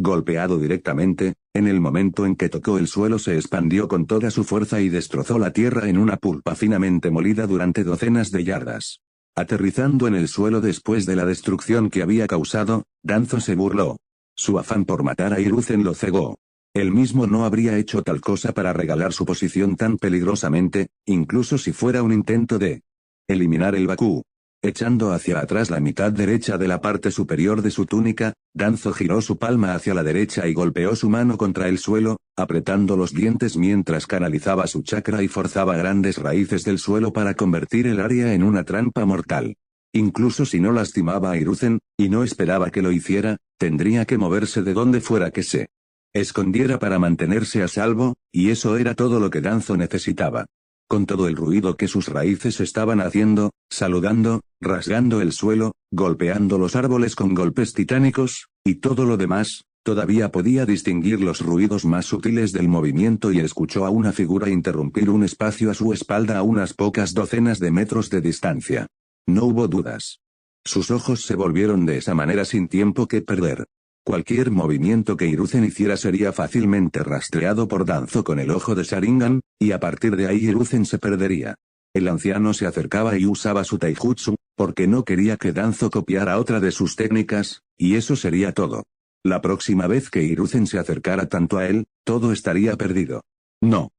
S2: golpeado directamente, en el momento en que tocó el suelo se expandió con toda su fuerza y destrozó la tierra en una pulpa finamente molida durante docenas de yardas. Aterrizando en el suelo después de la destrucción que había causado, Danzo se burló. Su afán por matar a Hiruzen lo cegó. Él mismo no habría hecho tal cosa para regalar su posición tan peligrosamente, incluso si fuera un intento de eliminar el Baku. Echando hacia atrás la mitad derecha de la parte superior de su túnica, Danzo giró su palma hacia la derecha y golpeó su mano contra el suelo, apretando los dientes mientras canalizaba su chakra y forzaba grandes raíces del suelo para convertir el área en una trampa mortal. Incluso si no lastimaba a Hiruzen, y no esperaba que lo hiciera, tendría que moverse de donde fuera que se escondiera para mantenerse a salvo, y eso era todo lo que Danzo necesitaba. Con todo el ruido que sus raíces estaban haciendo, saludando, rasgando el suelo, golpeando los árboles con golpes titánicos, y todo lo demás, todavía podía distinguir los ruidos más sutiles del movimiento y escuchó a una figura interrumpir un espacio a su espalda a unas pocas docenas de metros de distancia. No hubo dudas. Sus ojos se volvieron de esa manera sin tiempo que perder. Cualquier movimiento que Hiruzen hiciera sería fácilmente rastreado por Danzo con el ojo de Sharingan, y a partir de ahí Hiruzen se perdería. El anciano se acercaba y usaba su taijutsu, porque no quería que Danzo copiara otra de sus técnicas, y eso sería todo. La próxima vez que Hiruzen se acercara tanto a él, todo estaría perdido. No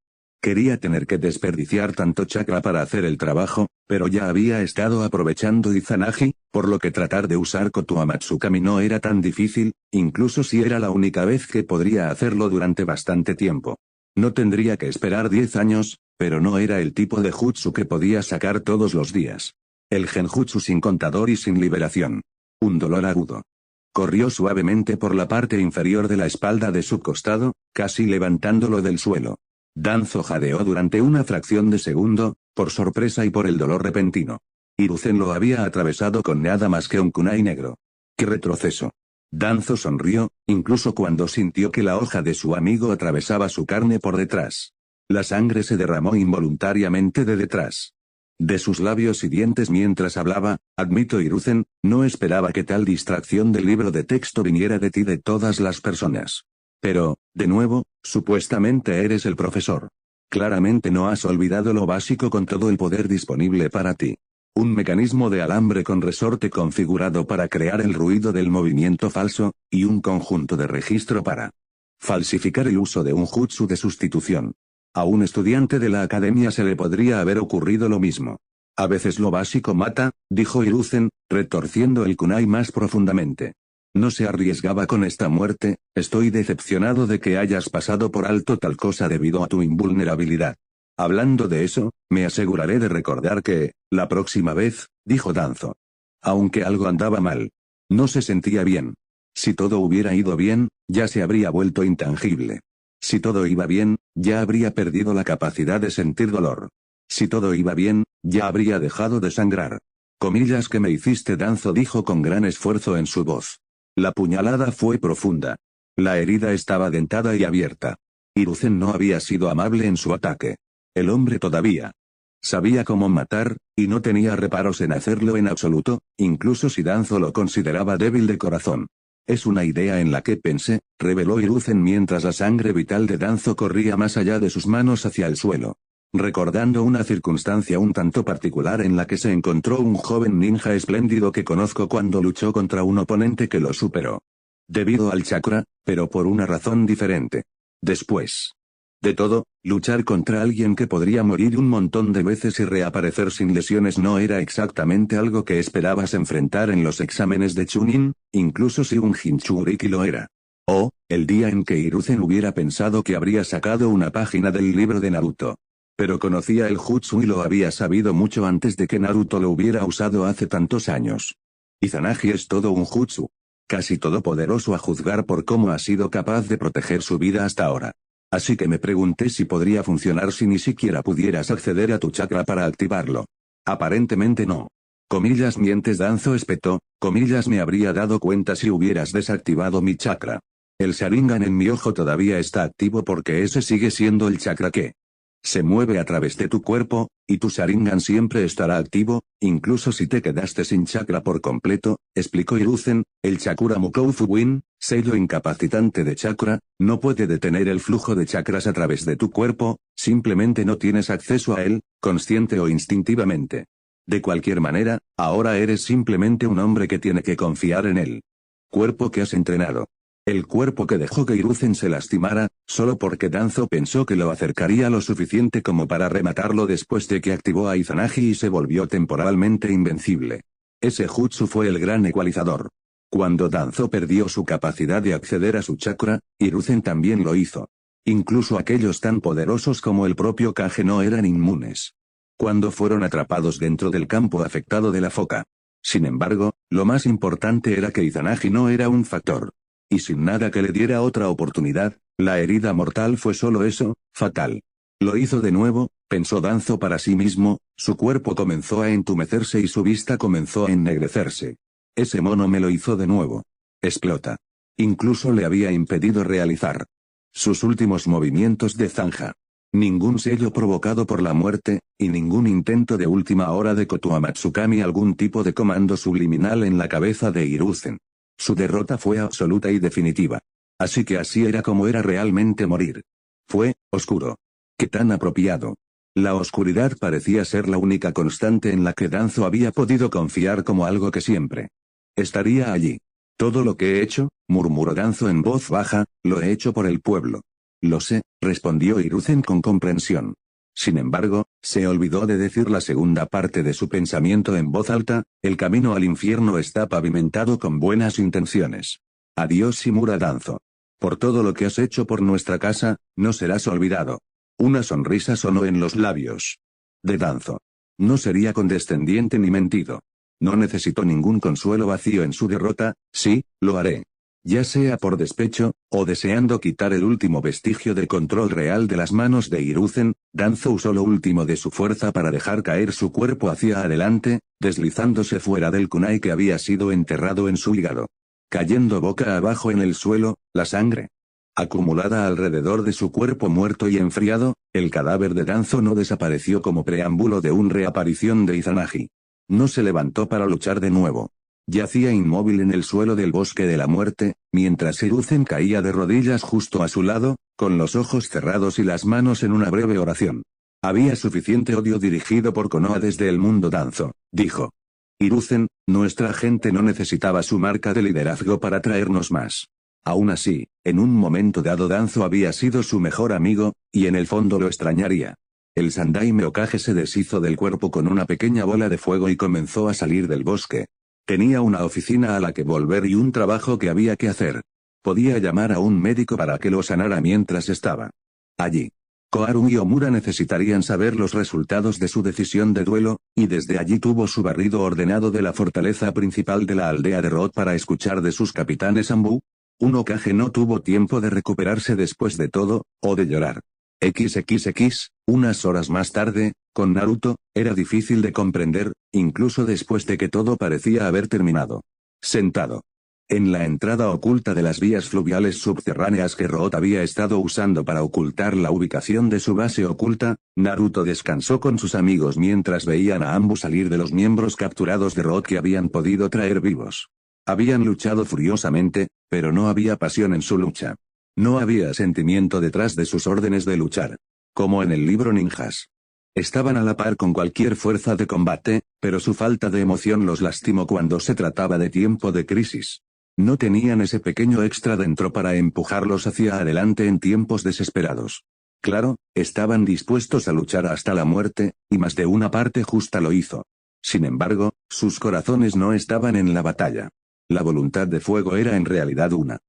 S2: quería tener que desperdiciar tanto chakra para hacer el trabajo, pero ya había estado aprovechando Izanagi, por lo que tratar de usar Koto Amatsukami no era tan difícil, incluso si era la única vez que podría hacerlo durante bastante tiempo. No tendría que esperar 10 años, pero no era el tipo de jutsu que podía sacar todos los días. El genjutsu sin contador y sin liberación. Un dolor agudo corrió suavemente por la parte inferior de la espalda de su costado, casi levantándolo del suelo. Danzo jadeó durante una fracción de segundo, por sorpresa y por el dolor repentino. Hiruzen lo había atravesado con nada más que un kunai negro. ¡Qué retroceso! Danzo sonrió, incluso cuando sintió que la hoja de su amigo atravesaba su carne por detrás. La sangre se derramó involuntariamente de detrás de sus labios y dientes mientras hablaba. Admito, Hiruzen, no esperaba que tal distracción del libro de texto viniera de ti de todas las personas. Pero, de nuevo, supuestamente eres el profesor. Claramente no has olvidado lo básico con todo el poder disponible para ti. Un mecanismo de alambre con resorte configurado para crear el ruido del movimiento falso, y un conjunto de registro para falsificar el uso de un jutsu de sustitución. A un estudiante de la academia se le podría haber ocurrido lo mismo. A veces lo básico mata, dijo Hiruzen, retorciendo el kunai más profundamente. No se arriesgaba con esta muerte. Estoy decepcionado de que hayas pasado por alto tal cosa debido a tu invulnerabilidad. Hablando de eso, me aseguraré de recordar que, la próxima vez, dijo Danzo. Aunque algo andaba mal. No se sentía bien. Si todo hubiera ido bien, ya se habría vuelto intangible. Si todo iba bien, ya habría perdido la capacidad de sentir dolor. Si todo iba bien, ya habría dejado de sangrar. Comillas que me hiciste, Danzo dijo con gran esfuerzo en su voz. La puñalada fue profunda. La herida estaba dentada y abierta. Hiruzen no había sido amable en su ataque. El hombre todavía sabía cómo matar, y no tenía reparos en hacerlo en absoluto, incluso si Danzo lo consideraba débil de corazón. Es una idea en la que pensé, reveló Hiruzen mientras la sangre vital de Danzo corría más allá de sus manos hacia el suelo. Recordando una circunstancia un tanto particular en la que se encontró un joven ninja espléndido que conozco cuando luchó contra un oponente que lo superó. Debido al chakra, pero por una razón diferente. Después de todo, luchar contra alguien que podría morir un montón de veces y reaparecer sin lesiones no era exactamente algo que esperabas enfrentar en los exámenes de Chunin, incluso si un Jinchuriki lo era. O, el día en que Hiruzen hubiera pensado que habría sacado una página del libro de Naruto. Pero conocía el jutsu y lo había sabido mucho antes de que Naruto lo hubiera usado hace tantos años. Izanagi es todo un jutsu. Casi todopoderoso a juzgar por cómo ha sido capaz de proteger su vida hasta ahora. Así que me pregunté si podría funcionar si ni siquiera pudieras acceder a tu chakra para activarlo. Aparentemente no. Comillas mientes, Danzo espetó, comillas me habría dado cuenta si hubieras desactivado mi chakra. El Sharingan en mi ojo todavía está activo porque ese sigue siendo el chakra que se mueve a través de tu cuerpo, y tu Sharingan siempre estará activo, incluso si te quedaste sin chakra por completo, explicó Hiruzen. El Chakura Mukou Fuwin, sello incapacitante de chakra, no puede detener el flujo de chakras a través de tu cuerpo, simplemente no tienes acceso a él, consciente o instintivamente. De cualquier manera, ahora eres simplemente un hombre que tiene que confiar en él. Cuerpo que has entrenado. El cuerpo que dejó que Hiruzen se lastimara, solo porque Danzo pensó que lo acercaría lo suficiente como para rematarlo después de que activó a Izanagi y se volvió temporalmente invencible. Ese jutsu fue el gran ecualizador. Cuando Danzo perdió su capacidad de acceder a su chakra, Hiruzen también lo hizo. Incluso aquellos tan poderosos como el propio Kage no eran inmunes. Cuando fueron atrapados dentro del campo afectado de la foca. Sin embargo, lo más importante era que Izanagi no era un factor. Y sin nada que le diera otra oportunidad, la herida mortal fue solo eso, fatal. Lo hizo de nuevo, pensó Danzo para sí mismo, su cuerpo comenzó a entumecerse y su vista comenzó a ennegrecerse. Ese mono me lo hizo de nuevo. Explota. Incluso le había impedido realizar sus últimos movimientos de zanja. Ningún sello provocado por la muerte, y ningún intento de última hora de Kotoa Matsukami, algún tipo de comando subliminal en la cabeza de Hiruzen. Su derrota fue absoluta y definitiva. Así que así era como era realmente morir. Fue oscuro. Qué tan apropiado. La oscuridad parecía ser la única constante en la que Danzo había podido confiar como algo que siempre estaría allí. Todo lo que he hecho, murmuró Danzo en voz baja, lo he hecho por el pueblo. Lo sé, respondió Hiruzen con comprensión. Sin embargo, se olvidó de decir la segunda parte de su pensamiento en voz alta, el camino al infierno está pavimentado con buenas intenciones. Adiós Shimura Danzo. Por todo lo que has hecho por nuestra casa, no serás olvidado. Una sonrisa sonó en los labios de Danzo. No sería condescendiente ni mentido. No necesitó ningún consuelo vacío en su derrota, sí, lo haré. Ya sea por despecho, o deseando quitar el último vestigio de control real de las manos de Hiruzen, Danzo usó lo último de su fuerza para dejar caer su cuerpo hacia adelante, deslizándose fuera del kunai que había sido enterrado en su hígado. Cayendo boca abajo en el suelo, la sangre acumulada alrededor de su cuerpo muerto y enfriado, el cadáver de Danzo no desapareció como preámbulo de una reaparición de Izanagi. No se levantó para luchar de nuevo. Yacía inmóvil en el suelo del bosque de la muerte, mientras Hiruzen caía de rodillas justo a su lado, con los ojos cerrados y las manos en una breve oración. Había suficiente odio dirigido por Konoha desde el mundo Danzo, dijo. Hiruzen, nuestra gente no necesitaba su marca de liderazgo para traernos más. Aún así, en un momento dado Danzo había sido su mejor amigo, y en el fondo lo extrañaría. El Sandaime Hokage se deshizo del cuerpo con una pequeña bola de fuego y comenzó a salir del bosque. Tenía una oficina a la que volver y un trabajo que había que hacer. Podía llamar a un médico para que lo sanara mientras estaba allí. Koharu y Omura necesitarían saber los resultados de su decisión de duelo, y desde allí tuvo su barrido ordenado de la fortaleza principal de la aldea de Roth para escuchar de sus capitanes Anbu. Un Hokage no tuvo tiempo de recuperarse después de todo, o de llorar. XXX, unas horas más tarde, Con Naruto, era difícil de comprender, incluso después de que todo parecía haber terminado. Sentado en la entrada oculta de las vías fluviales subterráneas que Root había estado usando para ocultar la ubicación de su base oculta, Naruto descansó con sus amigos mientras veían a ambos salir de los miembros capturados de Root que habían podido traer vivos. Habían luchado furiosamente, pero no había pasión en su lucha. No había sentimiento detrás de sus órdenes de luchar. Como en el libro Ninjas. Estaban a la par con cualquier fuerza de combate, pero su falta de emoción los lastimó cuando se trataba de tiempo de crisis. No tenían ese pequeño extra dentro para empujarlos hacia adelante en tiempos desesperados. Claro, estaban dispuestos a luchar hasta la muerte, y más de una parte justa lo hizo. Sin embargo, sus corazones no estaban en la batalla. La voluntad de fuego era en realidad una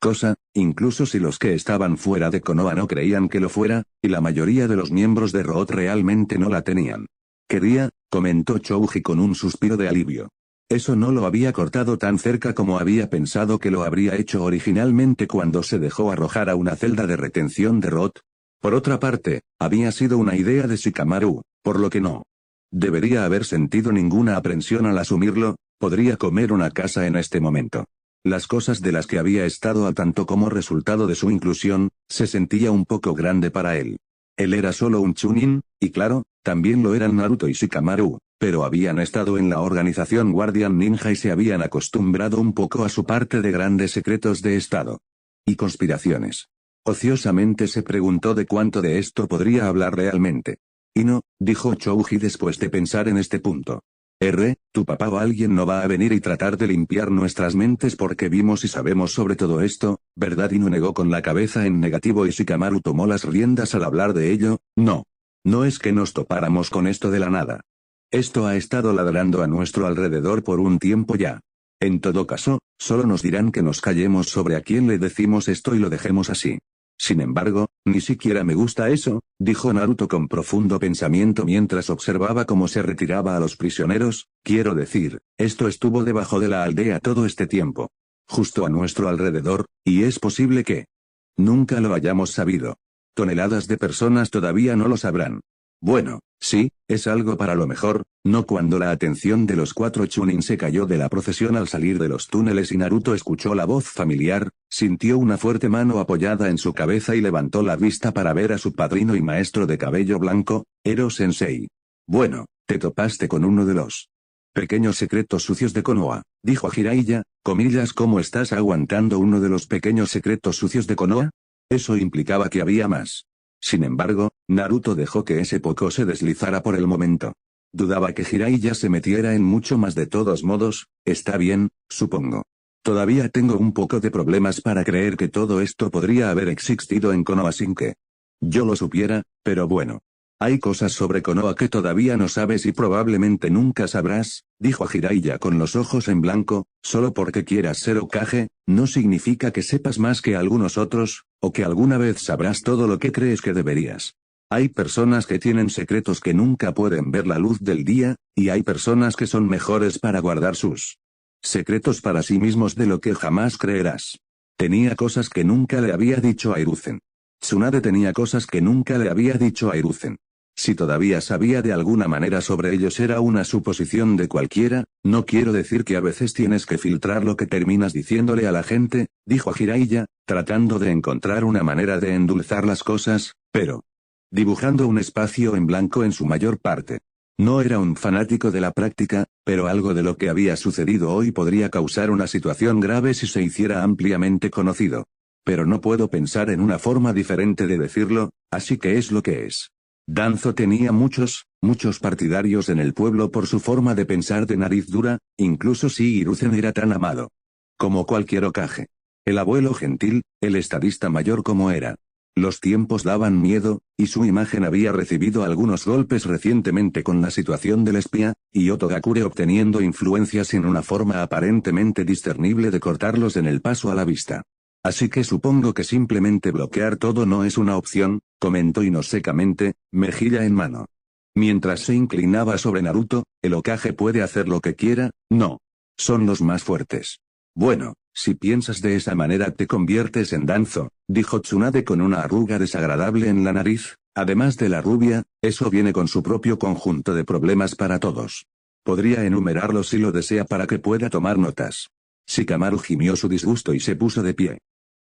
S2: cosa, incluso si los que estaban fuera de Konoha no creían que lo fuera, y la mayoría de los miembros de Root realmente no la tenían. Quería, comentó Chouji con un suspiro de alivio. Eso no lo había cortado tan cerca como había pensado que lo habría hecho originalmente cuando se dejó arrojar a una celda de retención de Root. Por otra parte, había sido una idea de Shikamaru, por lo que no debería haber sentido ninguna aprensión al asumirlo, podría comer una casa en este momento. Las cosas de las que había estado al tanto como resultado de su inclusión, se sentía un poco grande para él. Él era solo un chunin, y claro, también lo eran Naruto y Shikamaru, pero habían estado en la organización Guardian Ninja y se habían acostumbrado un poco a su parte de grandes secretos de Estado. Y conspiraciones. Ociosamente se preguntó de cuánto de esto podría hablar realmente. Y no, dijo Chouji después de pensar en este punto. Tu papá o alguien no va a venir y tratar de limpiar nuestras mentes porque vimos y sabemos sobre todo esto, ¿verdad? Inu negó con la cabeza en negativo y Shikamaru tomó las riendas al hablar de ello. No. No es que nos topáramos con esto de la nada. Esto ha estado ladrando a nuestro alrededor por un tiempo ya. En todo caso, solo nos dirán que nos callemos sobre a quién le decimos esto y lo dejemos así. Sin embargo, ni siquiera me gusta eso, dijo Naruto con profundo pensamiento mientras observaba cómo se retiraba a los prisioneros, quiero decir, esto estuvo debajo de la aldea todo este tiempo. Justo a nuestro alrededor, y es posible que nunca lo hayamos sabido. Toneladas de personas todavía no lo sabrán. Bueno, sí, es algo para lo mejor, no cuando la atención de los 4 Chunin se cayó de la procesión al salir de los túneles y Naruto escuchó la voz familiar, sintió una fuerte mano apoyada en su cabeza y levantó la vista para ver a su padrino y maestro de cabello blanco, Ero Sensei. Bueno, te topaste con uno de los pequeños secretos sucios de Konoha, dijo a Jiraiya, comillas, ¿cómo estás aguantando uno de los pequeños secretos sucios de Konoha? Eso implicaba que había más. Sin embargo, Naruto dejó que ese poco se deslizara por el momento. Dudaba que Jiraiya se metiera en mucho más de todos modos, está bien, supongo. Todavía tengo un poco de problemas para creer que todo esto podría haber existido en Konoha sin que yo lo supiera, pero bueno. Hay cosas sobre Konoha que todavía no sabes y probablemente nunca sabrás, dijo a Jiraiya con los ojos en blanco, solo porque quieras ser Hokage, no significa que sepas más que algunos otros, o que alguna vez sabrás todo lo que crees que deberías. Hay personas que tienen secretos que nunca pueden ver la luz del día, y hay personas que son mejores para guardar sus secretos para sí mismos de lo que jamás creerás. Tenía cosas que nunca le había dicho a Hiruzen. Tsunade tenía cosas que nunca le había dicho a Hiruzen. Si todavía sabía de alguna manera sobre ellos era una suposición de cualquiera, no quiero decir que a veces tienes que filtrar lo que terminas diciéndole a la gente, dijo a Jiraiya, tratando de encontrar una manera de endulzar las cosas, pero dibujando un espacio en blanco en su mayor parte. No era un fanático de la práctica, pero algo de lo que había sucedido hoy podría causar una situación grave si se hiciera ampliamente conocido. Pero no puedo pensar en una forma diferente de decirlo, así que es lo que es. Danzo tenía muchos partidarios en el pueblo por su forma de pensar de nariz dura, incluso si Hiruzen era tan amado como cualquier Hokage. El abuelo gentil, el estadista mayor como era. Los tiempos daban miedo, y su imagen había recibido algunos golpes recientemente con la situación del espía, y Otogakure obteniendo influencias sin una forma aparentemente discernible de cortarlos en el paso a la vista. Así que supongo que simplemente bloquear todo no es una opción, comentó Ino secamente, mejilla en mano. Mientras se inclinaba sobre Naruto, el Hokage puede hacer lo que quiera, no. Son los más fuertes. Bueno, si piensas de esa manera te conviertes en Danzo, dijo Tsunade con una arruga desagradable en la nariz, Además de la rubia, eso viene con su propio conjunto de problemas para todos. Podría enumerarlos si lo desea para que pueda tomar notas. Shikamaru gimió su disgusto y se puso de pie.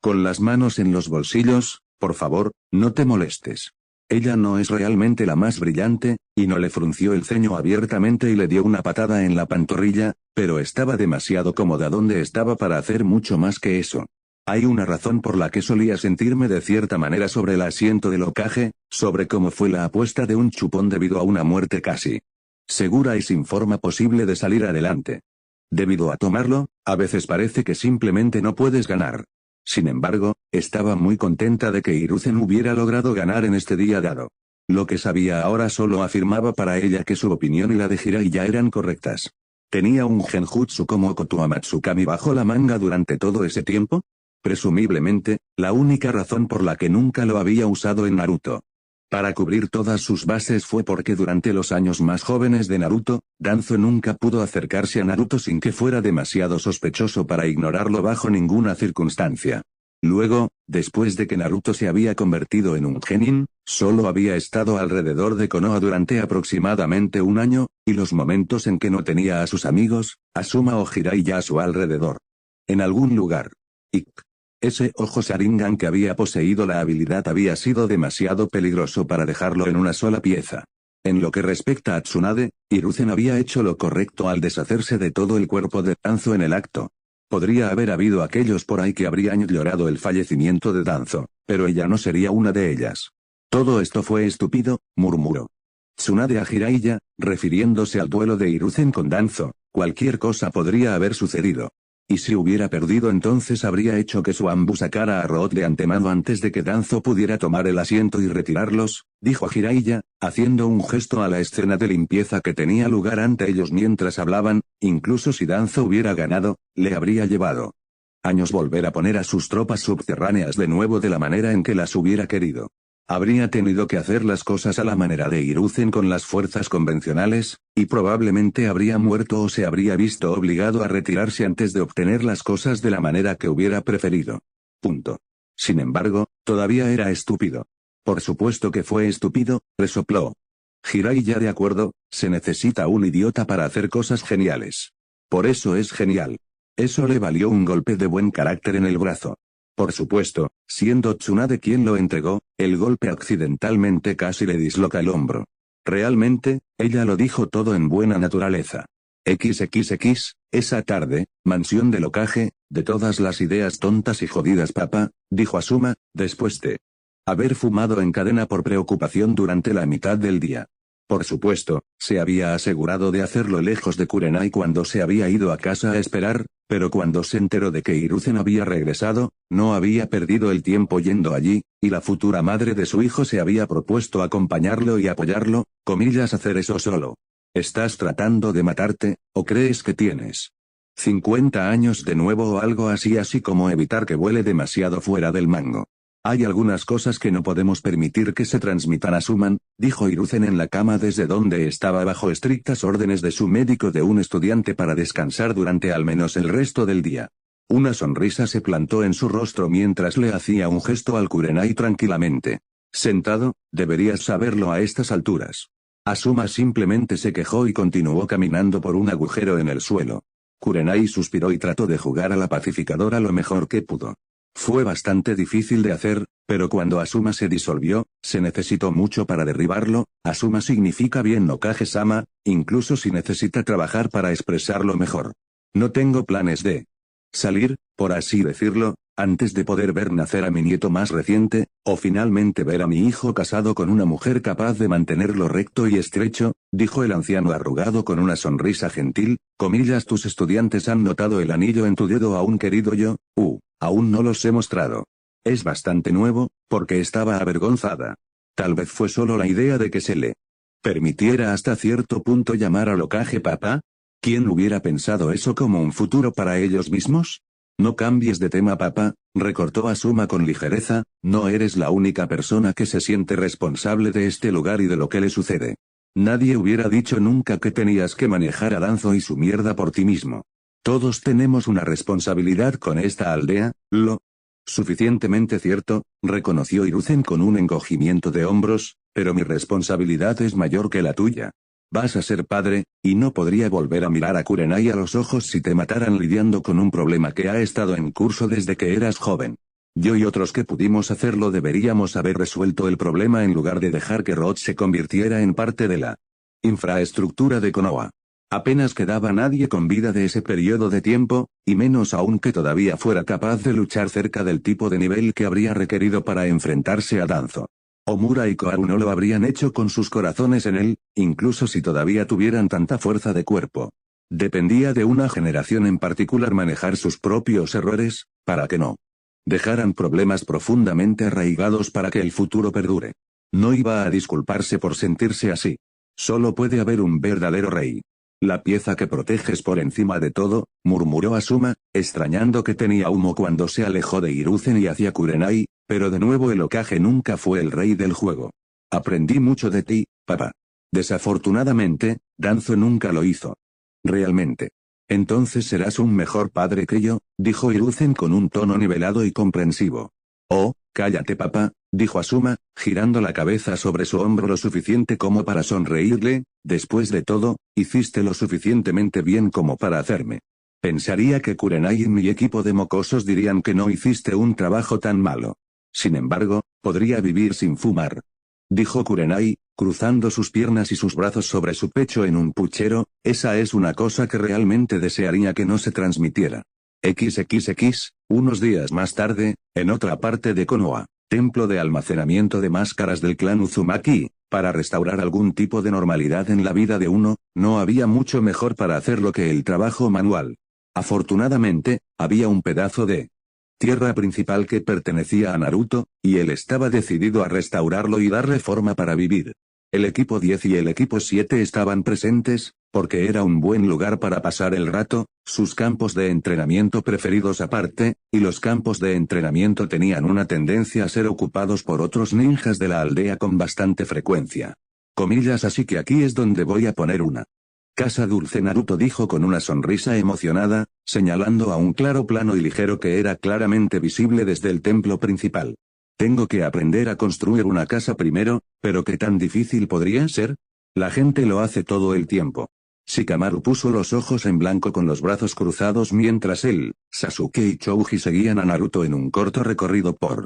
S2: Con las manos en los bolsillos, por favor, no te molestes. Ella no es realmente la más brillante, y no le frunció el ceño abiertamente y le dio una patada en la pantorrilla, pero estaba demasiado cómoda donde estaba para hacer mucho más que eso. Hay una razón por la que solía sentirme de cierta manera sobre el asiento del Hokage, sobre cómo fue la apuesta de un chupón debido a una muerte casi segura y sin forma posible de salir adelante. Debido a tomarlo, a veces parece que simplemente no puedes ganar. Sin embargo, estaba muy contenta de que Hiruzen hubiera logrado ganar en este día dado. Lo que sabía ahora solo afirmaba para ella que su opinión y la de Jiraiya eran correctas. ¿Tenía un genjutsu como Okoto Amatsukami bajo la manga durante todo ese tiempo? Presumiblemente, la única razón por la que nunca lo había usado en Naruto. Para cubrir todas sus bases fue porque durante los años más jóvenes de Naruto, Danzo nunca pudo acercarse a Naruto sin que fuera demasiado sospechoso para ignorarlo bajo ninguna circunstancia. Luego, después de que Naruto se había convertido en un genin, solo había estado alrededor de Konoha durante aproximadamente un año, y los momentos en que no tenía a sus amigos, Asuma o Jiraiya a su alrededor. En algún lugar. Ese ojo Sharingan que había poseído la habilidad había sido demasiado peligroso para dejarlo en una sola pieza. En lo que respecta a Tsunade, Hiruzen había hecho lo correcto al deshacerse de todo el cuerpo de Danzo en el acto. Podría haber habido aquellos por ahí que habrían llorado el fallecimiento de Danzo, pero ella no sería una de ellas. Todo esto fue estúpido, murmuró Tsunade a Jiraiya, refiriéndose al duelo de Hiruzen con Danzo. Cualquier cosa podría haber sucedido. Y si hubiera perdido entonces habría hecho que Suambu sacara a Root de antemano antes de que Danzo pudiera tomar el asiento y retirarlos, dijo a Jiraiya, haciendo un gesto a la escena de limpieza que tenía lugar ante ellos mientras hablaban. Incluso si Danzo hubiera ganado, le habría llevado años volver a poner a sus tropas subterráneas de nuevo de la manera en que las hubiera querido. Habría tenido que hacer las cosas a la manera de Hiruzen con las fuerzas convencionales, y probablemente habría muerto o se habría visto obligado a retirarse antes de obtener las cosas de la manera que hubiera preferido. Punto. Sin embargo, todavía era estúpido. Por supuesto que fue estúpido, resopló Jiraiya. De acuerdo, se necesita un idiota para hacer cosas geniales. Por eso es genial. Eso le valió un golpe de buen carácter en el brazo. Por supuesto, siendo Tsunade quien lo entregó, el golpe accidentalmente casi le disloca el hombro. Realmente, ella lo dijo todo en buena naturaleza. XXX, esa tarde, mansión del Hokage, de todas las ideas tontas y jodidas papá, dijo Asuma, después de haber fumado en cadena por preocupación durante la mitad del día. Por supuesto, se había asegurado de hacerlo lejos de Kurenai cuando se había ido a casa a esperar, pero cuando se enteró de que Hiruzen había regresado, no había perdido el tiempo yendo allí, y la futura madre de su hijo se había propuesto acompañarlo y apoyarlo, hacer eso solo. ¿Estás tratando de matarte, o crees que tienes 50 años de nuevo o algo así como evitar que vuele demasiado fuera del mango? Hay algunas cosas que no podemos permitir que se transmitan a Suman, dijo Hiruzen en la cama desde donde estaba bajo estrictas órdenes de su médico de un estudiante para descansar durante al menos el resto del día. Una sonrisa se plantó en su rostro mientras le hacía un gesto al Kurenai tranquilamente. Sentado, deberías saberlo a estas alturas. Asuma simplemente se quejó y continuó caminando por un agujero en el suelo. Kurenai suspiró y trató de jugar a la pacificadora lo mejor que pudo. Fue bastante difícil de hacer, pero cuando Asuma se disolvió, se necesitó mucho para derribarlo. Asuma significa bien no Kage-sama, incluso si necesita trabajar para expresarlo mejor. No tengo planes de salir, por así decirlo, antes de poder ver nacer a mi nieto más reciente, o finalmente ver a mi hijo casado con una mujer capaz de mantenerlo recto y estrecho, dijo el anciano arrugado con una sonrisa gentil. Tus estudiantes han notado el anillo en tu dedo aún querido yo, aún no los he mostrado. Es bastante nuevo, porque estaba avergonzada. Tal vez fue solo la idea de que se le permitiera hasta cierto punto llamar al Hokage papá. ¿Quién hubiera pensado eso como un futuro para ellos mismos? No cambies de tema papá, recortó Asuma con ligereza, no eres la única persona que se siente responsable de este lugar y de lo que le sucede. Nadie hubiera dicho nunca que tenías que manejar a Danzo y su mierda por ti mismo. Todos tenemos una responsabilidad con esta aldea, Suficientemente cierto, reconoció Hiruzen con un encogimiento de hombros, pero mi responsabilidad es mayor que la tuya. Vas a ser padre, y no podría volver a mirar a Kurenai a los ojos si te mataran lidiando con un problema que ha estado en curso desde que eras joven. Yo y otros que pudimos hacerlo deberíamos haber resuelto el problema en lugar de dejar que Roth se convirtiera en parte de la infraestructura de Konoha. Apenas quedaba nadie con vida de ese periodo de tiempo, y menos aún que todavía fuera capaz de luchar cerca del tipo de nivel que habría requerido para enfrentarse a Danzo. Omura y Koharu no lo habrían hecho con sus corazones en él, incluso si todavía tuvieran tanta fuerza de cuerpo. Dependía de una generación en particular manejar sus propios errores, para que no dejaran problemas profundamente arraigados para que el futuro perdure. No iba a disculparse por sentirse así. Solo puede haber un verdadero rey. La pieza que proteges por encima de todo, murmuró Asuma, extrañando que tenía humo cuando se alejó de Hiruzen y hacia Kurenai, pero de nuevo el Hokage nunca fue el rey del juego. Aprendí mucho de ti, papá. Desafortunadamente, Danzo nunca lo hizo. Realmente. Entonces serás un mejor padre que yo, dijo Hiruzen con un tono nivelado y comprensivo. Oh, cállate papá, dijo Asuma, girando la cabeza sobre su hombro lo suficiente como para sonreírle. Después de todo, hiciste lo suficientemente bien como para hacerme. Pensaría que Kurenai y mi equipo de mocosos dirían que no hiciste un trabajo tan malo. Sin embargo, podría vivir sin fumar. Dijo Kurenai, cruzando sus piernas y sus brazos sobre su pecho en un puchero. Esa es una cosa que realmente desearía que no se transmitiera. XXX, unos días más tarde, en otra parte de Konoha, templo de almacenamiento de máscaras del clan Uzumaki, para restaurar algún tipo de normalidad en la vida de uno, no había mucho mejor para hacerlo que el trabajo manual. Afortunadamente, había un pedazo de tierra principal que pertenecía a Naruto, y él estaba decidido a restaurarlo y darle forma para vivir. El equipo 10 y el equipo 7 estaban presentes, porque era un buen lugar para pasar el rato, sus campos de entrenamiento preferidos aparte, y los campos de entrenamiento tenían una tendencia a ser ocupados por otros ninjas de la aldea con bastante frecuencia. Comillas, así que aquí es donde voy a poner una casa dulce, Naruto dijo con una sonrisa emocionada, señalando a un claro plano y ligero que era claramente visible desde el templo principal. Tengo que aprender a construir una casa primero, pero ¿qué tan difícil podría ser? La gente lo hace todo el tiempo. Shikamaru puso los ojos en blanco con los brazos cruzados mientras él, Sasuke y Chouji seguían a Naruto en un corto recorrido por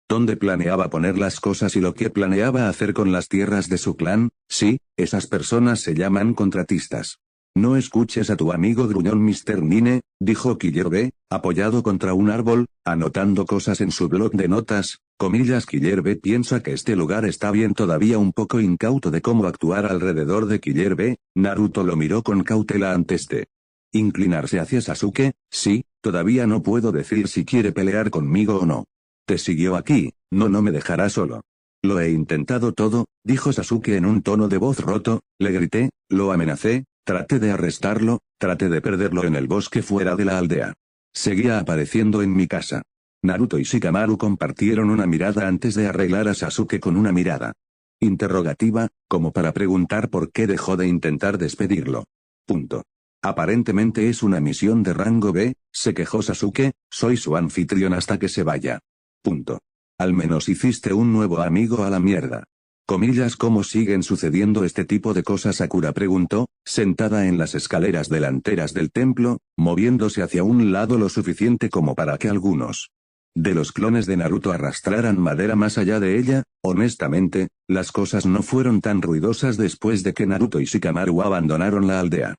S2: dónde planeaba poner las cosas y lo que planeaba hacer con las tierras de su clan. Sí, esas personas se llaman contratistas. No escuches a tu amigo gruñón Mr. Nine, dijo Killerbe, apoyado contra un árbol, anotando cosas en su blog de notas. Comillas, Killerbe piensa que este lugar está bien, todavía un poco incauto de cómo actuar alrededor de Killerbe. Naruto lo miró con cautela antes de inclinarse hacia Sasuke. Sí, todavía no puedo decir si quiere pelear conmigo o no. Te siguió aquí, no me dejará solo. Lo he intentado todo, dijo Sasuke en un tono de voz roto. Le grité, lo amenacé, traté de arrestarlo, traté de perderlo en el bosque fuera de la aldea. Seguía apareciendo en mi casa. Naruto y Shikamaru compartieron una mirada antes de arreglar a Sasuke con una mirada interrogativa, como para preguntar por qué dejó de intentar despedirlo. Punto. Aparentemente es una misión de rango B, se quejó Sasuke, soy su anfitrión hasta que se vaya. Punto. Al menos hiciste un nuevo amigo a la mierda. Comillas, ¿cómo siguen sucediendo este tipo de cosas? Sakura preguntó, sentada en las escaleras delanteras del templo, moviéndose hacia un lado lo suficiente como para que algunos de los clones de Naruto arrastraran madera más allá de ella. Honestamente, las cosas no fueron tan ruidosas después de que Naruto y Shikamaru abandonaron la aldea.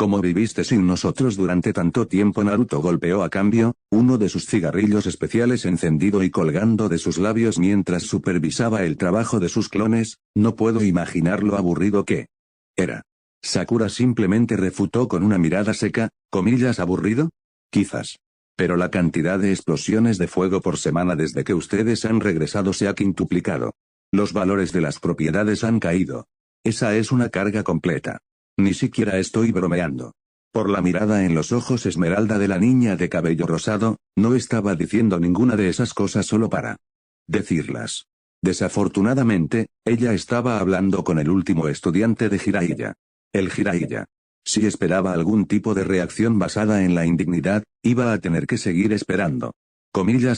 S2: ¿Cómo viviste sin nosotros durante tanto tiempo? Naruto golpeó a cambio, uno de sus cigarrillos especiales encendido y colgando de sus labios mientras supervisaba el trabajo de sus clones. No puedo imaginar lo aburrido que era. Sakura simplemente refutó con una mirada seca. Comillas, ¿aburrido? Quizás. Pero la cantidad de explosiones de fuego por semana desde que ustedes han regresado se ha quintuplicado. Los valores de las propiedades han caído. Esa es una carga completa. Ni siquiera estoy bromeando. Por la mirada en los ojos esmeralda de la niña de cabello rosado, no estaba diciendo ninguna de esas cosas solo para decirlas. Desafortunadamente, ella estaba hablando con el último estudiante de Jiraiya. El Jiraiya Si esperaba algún tipo de reacción basada en la indignidad, iba a tener que seguir esperando.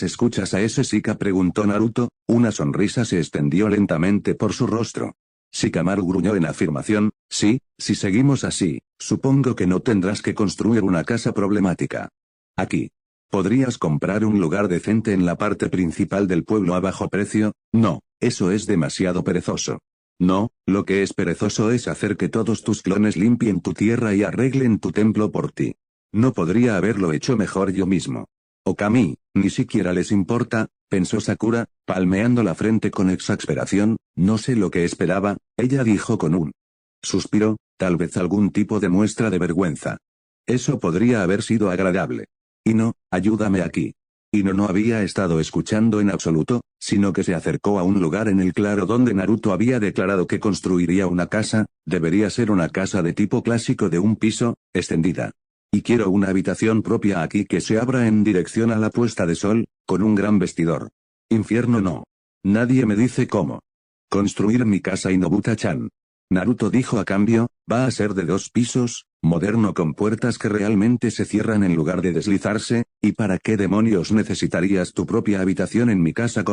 S2: ¿Escuchas a ese Shika?, preguntó Naruto, una sonrisa se extendió lentamente por su rostro. Shikamaru gruñó en afirmación, sí, si seguimos así, supongo que no tendrás que construir una casa problemática. Aquí. ¿Podrías comprar un lugar decente en la parte principal del pueblo a bajo precio? No, eso es demasiado perezoso. No, lo que es perezoso es hacer que todos tus clones limpien tu tierra y arreglen tu templo por ti. No podría haberlo hecho mejor yo mismo. Okami, ni siquiera les importa, pensó Sakura, palmeando la frente con exasperación, no sé lo que esperaba, ella dijo con un suspiro, tal vez algún tipo de muestra de vergüenza. Eso podría haber sido agradable. Ino, ayúdame aquí. Ino no había estado escuchando en absoluto, sino que se acercó a un lugar en el claro donde Naruto había declarado que construiría una casa, debería ser una casa de tipo clásico de un piso, extendida. Y quiero una habitación propia aquí que se abra en dirección a la puesta de sol, con un gran vestidor. Infierno no. Nadie me dice cómo construir mi casa Inobuta-chan. Naruto dijo a cambio, va a ser de 2 pisos, moderno con puertas que realmente se cierran en lugar de deslizarse, ¿y para qué demonios necesitarías tu propia habitación en mi casa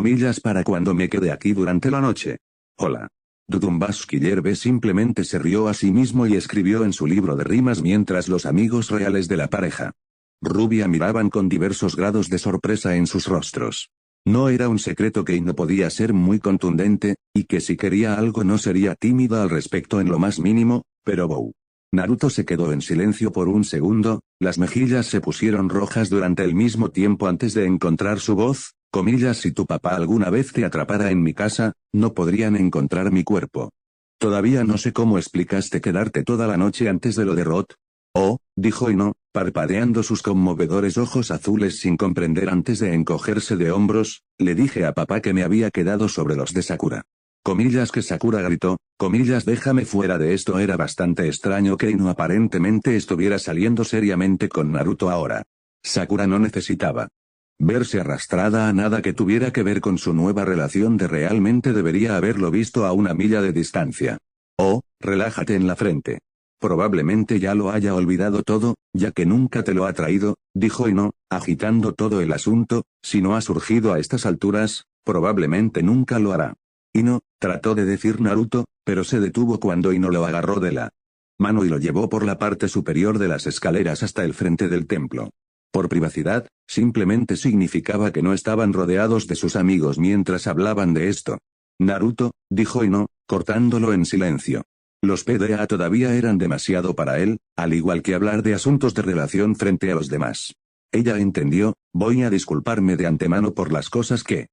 S2: para cuando me quede aquí durante la noche? Hola. Dudumbas Killer B simplemente se rió a sí mismo y escribió en su libro de rimas mientras los amigos reales de la pareja rubia miraban con diversos grados de sorpresa en sus rostros. No era un secreto que Ino podía ser muy contundente, y que si quería algo no sería tímida al respecto en lo más mínimo, pero Bou. Naruto se quedó en silencio por un segundo, las mejillas se pusieron rojas durante el mismo tiempo antes de encontrar su voz. Si tu papá alguna vez te atrapara en mi casa, no podrían encontrar mi cuerpo. Todavía no sé cómo explicaste quedarte toda la noche antes de lo de Rot. Oh, dijo Ino, parpadeando sus conmovedores ojos azules sin comprender antes de encogerse de hombros, le dije a papá que me había quedado sobre los de Sakura. Que Sakura gritó, déjame fuera de esto. Era bastante extraño que Ino aparentemente estuviera saliendo seriamente con Naruto ahora. Sakura no necesitaba verse arrastrada a nada que tuviera que ver con su nueva relación realmente debería haberlo visto a una milla de distancia. Oh, relájate en la frente. Probablemente ya lo haya olvidado todo, ya que nunca te lo ha traído, dijo Ino, agitando todo el asunto, si no ha surgido a estas alturas, probablemente nunca lo hará. Ino, trató de decir Naruto, pero se detuvo cuando Ino lo agarró de la mano y lo llevó por la parte superior de las escaleras hasta el frente del templo. Por privacidad, simplemente significaba que no estaban rodeados de sus amigos mientras hablaban de esto. Naruto, dijo Ino, cortándolo en silencio. Los PDA todavía eran demasiado para él, al igual que hablar de asuntos de relación frente a los demás. Ella entendió, voy a disculparme de antemano por las cosas que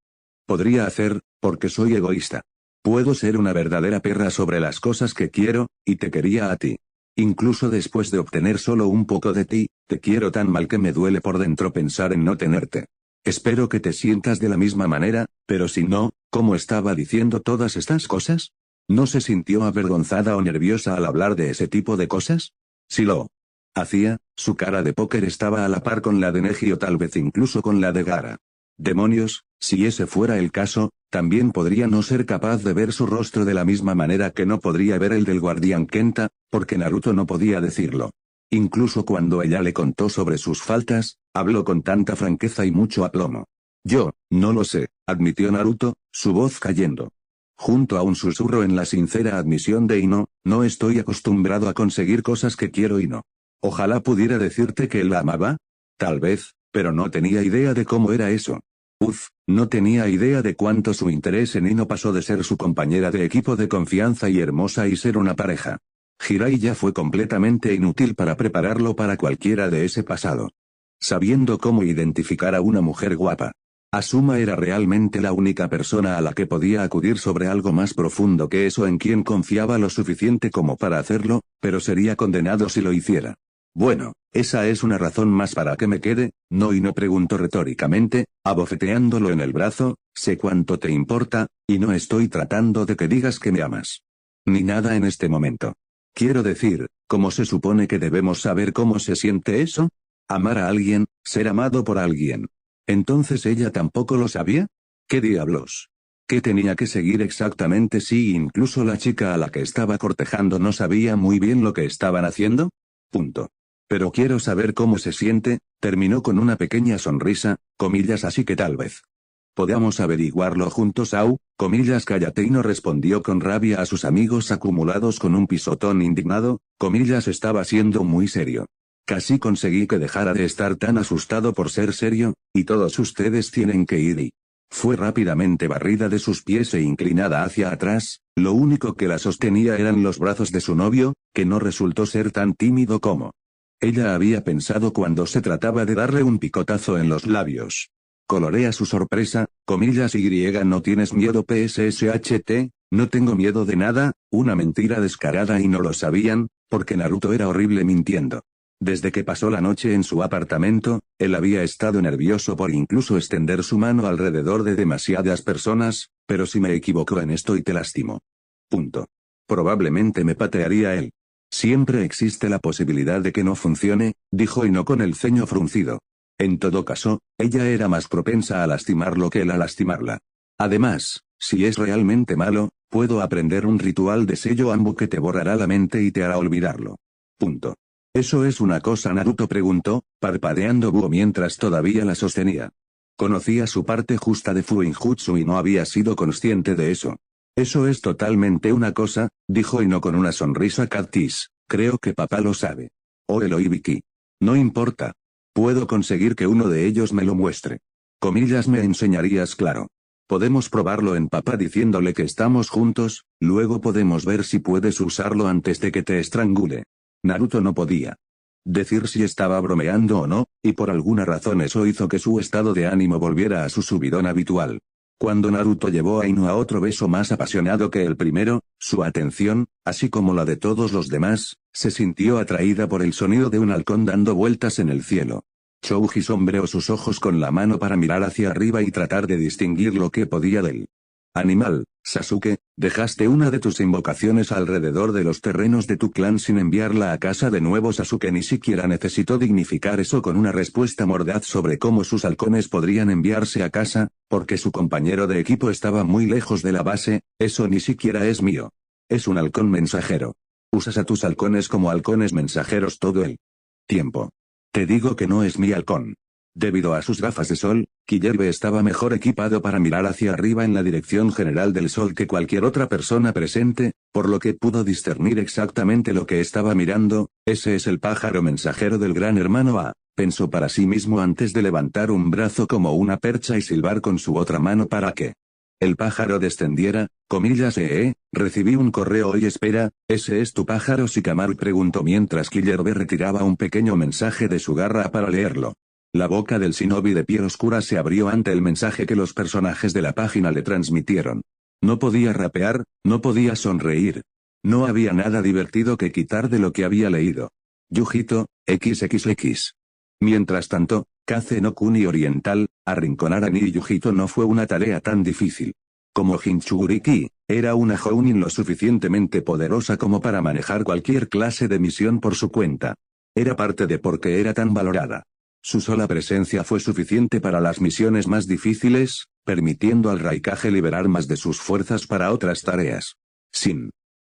S2: podría hacer, porque soy egoísta. Puedo ser una verdadera perra sobre las cosas que quiero, y te quería a ti. Incluso después de obtener solo un poco de ti, te quiero tan mal que me duele por dentro pensar en no tenerte. Espero que te sientas de la misma manera, pero si no, ¿cómo estaba diciendo todas estas cosas? ¿No se sintió avergonzada o nerviosa al hablar de ese tipo de cosas? Si lo hacía, su cara de póker estaba a la par con la de Neji o tal vez incluso con la de Gaara. Demonios, si ese fuera el caso, también podría no ser capaz de ver su rostro de la misma manera que no podría ver el del guardián Kenta, porque Naruto no podía decirlo. Incluso cuando ella le contó sobre sus faltas, habló con tanta franqueza y mucho aplomo. Yo, no lo sé, admitió Naruto, su voz cayendo junto a un susurro en la sincera admisión de Ino, no estoy acostumbrado a conseguir cosas que quiero y no. Ojalá pudiera decirte que él la amaba. Tal vez, pero no tenía idea de cómo era eso. No tenía idea de cuánto su interés en Ino pasó de ser su compañera de equipo de confianza y hermosa y ser una pareja. Jiraiya fue completamente inútil para prepararlo para cualquiera de ese pasado. Sabiendo cómo identificar a una mujer guapa. Asuma era realmente la única persona a la que podía acudir sobre algo más profundo que eso en quien confiaba lo suficiente como para hacerlo, pero sería condenado si lo hiciera. Bueno, esa es una razón más para que me quede, ¿no? Y no preguntó retóricamente, abofeteándolo en el brazo, sé cuánto te importa, y no estoy tratando de que digas que me amas. Ni nada en este momento. Quiero decir, ¿cómo se supone que debemos saber cómo se siente eso? Amar a alguien, ser amado por alguien. ¿Entonces ella tampoco lo sabía? ¿Qué diablos? ¿Qué tenía que seguir exactamente si incluso la chica a la que estaba cortejando no sabía muy bien lo que estaban haciendo? Punto. Pero quiero saber cómo se siente, terminó con una pequeña sonrisa, comillas, así que tal vez podamos averiguarlo juntos. Au, comillas, cállate, y no respondió con rabia a sus amigos acumulados con un pisotón indignado, comillas, estaba siendo muy serio. Casi conseguí que dejara de estar tan asustado por ser serio, y todos ustedes tienen que ir y... Fue rápidamente barrida de sus pies e inclinada hacia atrás, lo único que la sostenía eran los brazos de su novio, que no resultó ser tan tímido como ella había pensado cuando se trataba de darle un picotazo en los labios. Colorea su sorpresa, comillas, y no tienes miedo pssht, no tengo miedo de nada, una mentira descarada y no lo sabían, porque Naruto era horrible mintiendo. Desde que pasó la noche en su apartamento, él había estado nervioso por incluso extender su mano alrededor de demasiadas personas, pero si me equivoco en esto y te lastimo. Punto. Probablemente me patearía él. Siempre existe la posibilidad de que no funcione, dijo Ino con el ceño fruncido. En todo caso, ella era más propensa a lastimarlo que él a lastimarla. Además, si es realmente malo, puedo aprender un ritual de sello Ambu que te borrará la mente y te hará olvidarlo. Punto. ¿Eso es una cosa? Naruto preguntó, parpadeando Buo mientras todavía la sostenía. Conocía su parte justa de Fuinjutsu y no había sido consciente de eso. Eso es totalmente una cosa, dijo Ino con una sonrisa cactis, creo que papá lo sabe. Oh Eloy Vicky. No importa. Puedo conseguir que uno de ellos me lo muestre. Comillas, me enseñarías, claro. Podemos probarlo en papá diciéndole que estamos juntos, luego podemos ver si puedes usarlo antes de que te estrangule. Naruto no podía decir si estaba bromeando o no, y por alguna razón eso hizo que su estado de ánimo volviera a su subidón habitual. Cuando Naruto llevó a Ino a otro beso más apasionado que el primero, su atención, así como la de todos los demás, se sintió atraída por el sonido de un halcón dando vueltas en el cielo. Chouji sombreó sus ojos con la mano para mirar hacia arriba y tratar de distinguir lo que podía del animal. Sasuke, dejaste una de tus invocaciones alrededor de los terrenos de tu clan sin enviarla a casa de nuevo. Sasuke ni siquiera necesitó dignificar eso con una respuesta mordaz sobre cómo sus halcones podrían enviarse a casa, porque su compañero de equipo estaba muy lejos de la base. Eso ni siquiera es mío. Es un halcón mensajero. Usas a tus halcones como halcones mensajeros todo el tiempo. Te digo que no es mi halcón. Debido a sus gafas de sol, Killerbe estaba mejor equipado para mirar hacia arriba en la dirección general del sol que cualquier otra persona presente, por lo que pudo discernir exactamente lo que estaba mirando. Ese es el pájaro mensajero del gran hermano A, pensó para sí mismo antes de levantar un brazo como una percha y silbar con su otra mano para que el pájaro descendiera. Comillas, recibí un correo hoy. Espera, ¿ese es tu pájaro? Shikamaru preguntó mientras Killerbe retiraba un pequeño mensaje de su garra para leerlo. La boca del shinobi de piel oscura se abrió ante el mensaje que los personajes de la página le transmitieron. No podía rapear, no podía sonreír. No había nada divertido que quitar de lo que había leído. Yujito, XXX. Mientras tanto, Kaze no Kuni Oriental, arrinconar a Ni y Yujito no fue una tarea tan difícil. Como Jinchuriki, era una Jounin lo suficientemente poderosa como para manejar cualquier clase de misión por su cuenta. Era parte de por qué era tan valorada. Su sola presencia fue suficiente para las misiones más difíciles, permitiendo al Raikage liberar más de sus fuerzas para otras tareas. Sin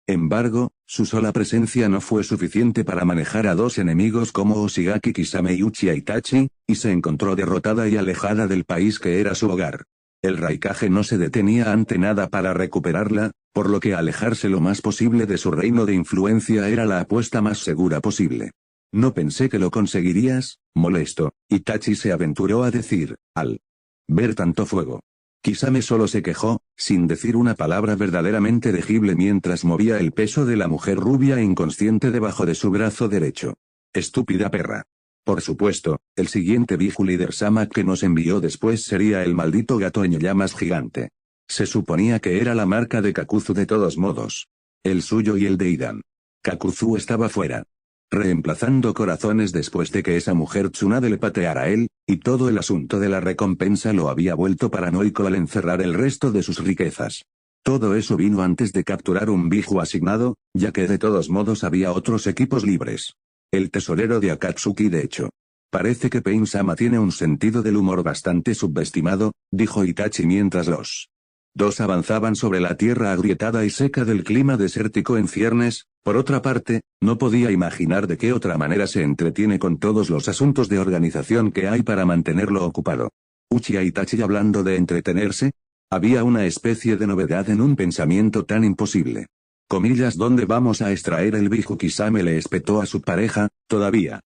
S2: embargo, su sola presencia no fue suficiente para manejar a dos enemigos como Oshigaki Kisame y Uchiha Itachi, y se encontró derrotada y alejada del país que era su hogar. El Raikage no se detenía ante nada para recuperarla, por lo que alejarse lo más posible de su reino de influencia era la apuesta más segura posible. No pensé que lo conseguirías, molesto, Itachi se aventuró a decir, al ver tanto fuego. Kisame solo se quejó, sin decir una palabra verdaderamente legible mientras movía el peso de la mujer rubia e inconsciente debajo de su brazo derecho. Estúpida perra. Por supuesto, el siguiente Biju Leader Sama que nos envió después sería el maldito gato en llamas gigante. Se suponía que era la marca de Kakuzu de todos modos. El suyo y el de Idan. Kakuzu estaba fuera. Reemplazando corazones después de que esa mujer Tsunade le pateara a él, y todo el asunto de la recompensa lo había vuelto paranoico al encerrar el resto de sus riquezas. Todo eso vino antes de capturar un Biju asignado, ya que de todos modos había otros equipos libres. El tesorero de Akatsuki de hecho. Parece que Pain-sama tiene un sentido del humor bastante subestimado, dijo Itachi mientras los Dos avanzaban sobre la tierra agrietada y seca del clima desértico en ciernes. Por otra parte, no podía imaginar de qué otra manera se entretiene con todos los asuntos de organización que hay para mantenerlo ocupado. Uchiha Itachi hablando de entretenerse. Había una especie de novedad en un pensamiento tan imposible. Comillas, ¿dónde vamos a extraer el Biju? Kisame le espetó a su pareja, todavía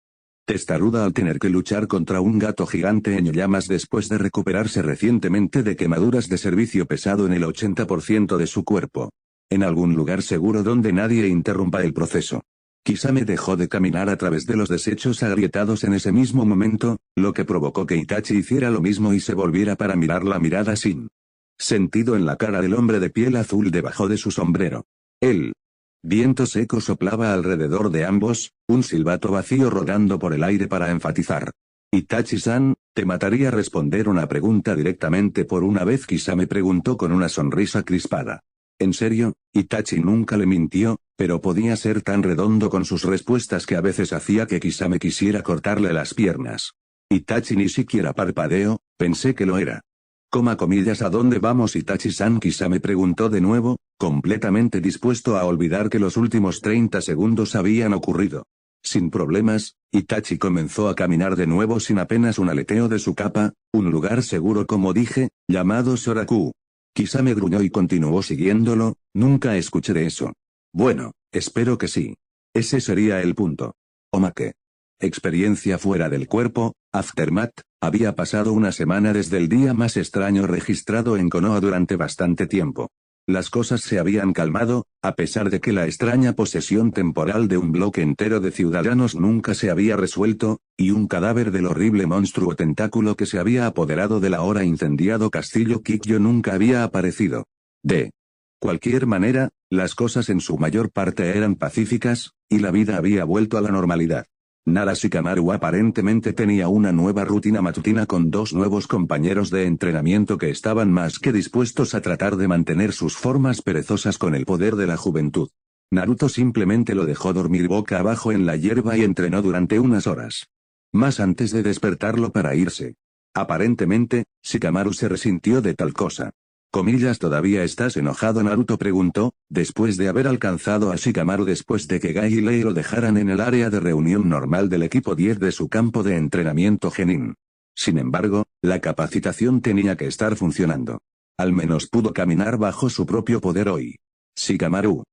S2: testaruda al tener que luchar contra un gato gigante en llamas después de recuperarse recientemente de quemaduras de servicio pesado en el 80% de su cuerpo. En algún lugar seguro donde nadie interrumpa el proceso. Kisame dejó de caminar a través de los desechos agrietados en ese mismo momento, lo que provocó que Itachi hiciera lo mismo y se volviera para mirar la mirada sin sentido en la cara del hombre de piel azul debajo de su sombrero. El viento seco soplaba alrededor de ambos, un silbato vacío rodando por el aire para enfatizar. Itachi-san, ¿te mataría responder una pregunta directamente por una vez? Kisame preguntó con una sonrisa crispada. En serio, Itachi nunca le mintió, pero podía ser tan redondo con sus respuestas que a veces hacía que Kisame quisiera cortarle las piernas. Itachi ni siquiera parpadeó, pensé que lo era. Comillas, ¿a dónde vamos? Itachi-san, Kisame preguntó de nuevo, completamente dispuesto a olvidar que los últimos 30 segundos habían ocurrido. Sin problemas, Itachi comenzó a caminar de nuevo sin apenas un aleteo de su capa, un lugar seguro como dije, llamado Soraku. Kisame gruñó y continuó siguiéndolo, nunca escuché de eso. Bueno, espero que sí. Ese sería el punto. Omake. Experiencia fuera del cuerpo, Aftermath. Había pasado una semana desde el día más extraño registrado en Konoha durante bastante tiempo. Las cosas se habían calmado, a pesar de que la extraña posesión temporal de un bloque entero de ciudadanos nunca se había resuelto, y un cadáver del horrible monstruo tentáculo que se había apoderado del ahora incendiado castillo Kikyo nunca había aparecido. De cualquier manera, las cosas en su mayor parte eran pacíficas, y la vida había vuelto a la normalidad. Nara Shikamaru aparentemente tenía una nueva rutina matutina con dos nuevos compañeros de entrenamiento que estaban más que dispuestos a tratar de mantener sus formas perezosas con el poder de la juventud. Naruto simplemente lo dejó dormir boca abajo en la hierba y entrenó durante unas horas más antes de despertarlo para irse. Aparentemente, Shikamaru se resintió de tal cosa. Comillas, ¿todavía estás enojado? Naruto preguntó, después de haber alcanzado a Shikamaru después de que Gai y Lei lo dejaran en el área de reunión normal del equipo 10 de su campo de entrenamiento Genin. Sin embargo, la capacitación tenía que estar funcionando. Al menos pudo caminar bajo su propio poder hoy. Shikamaru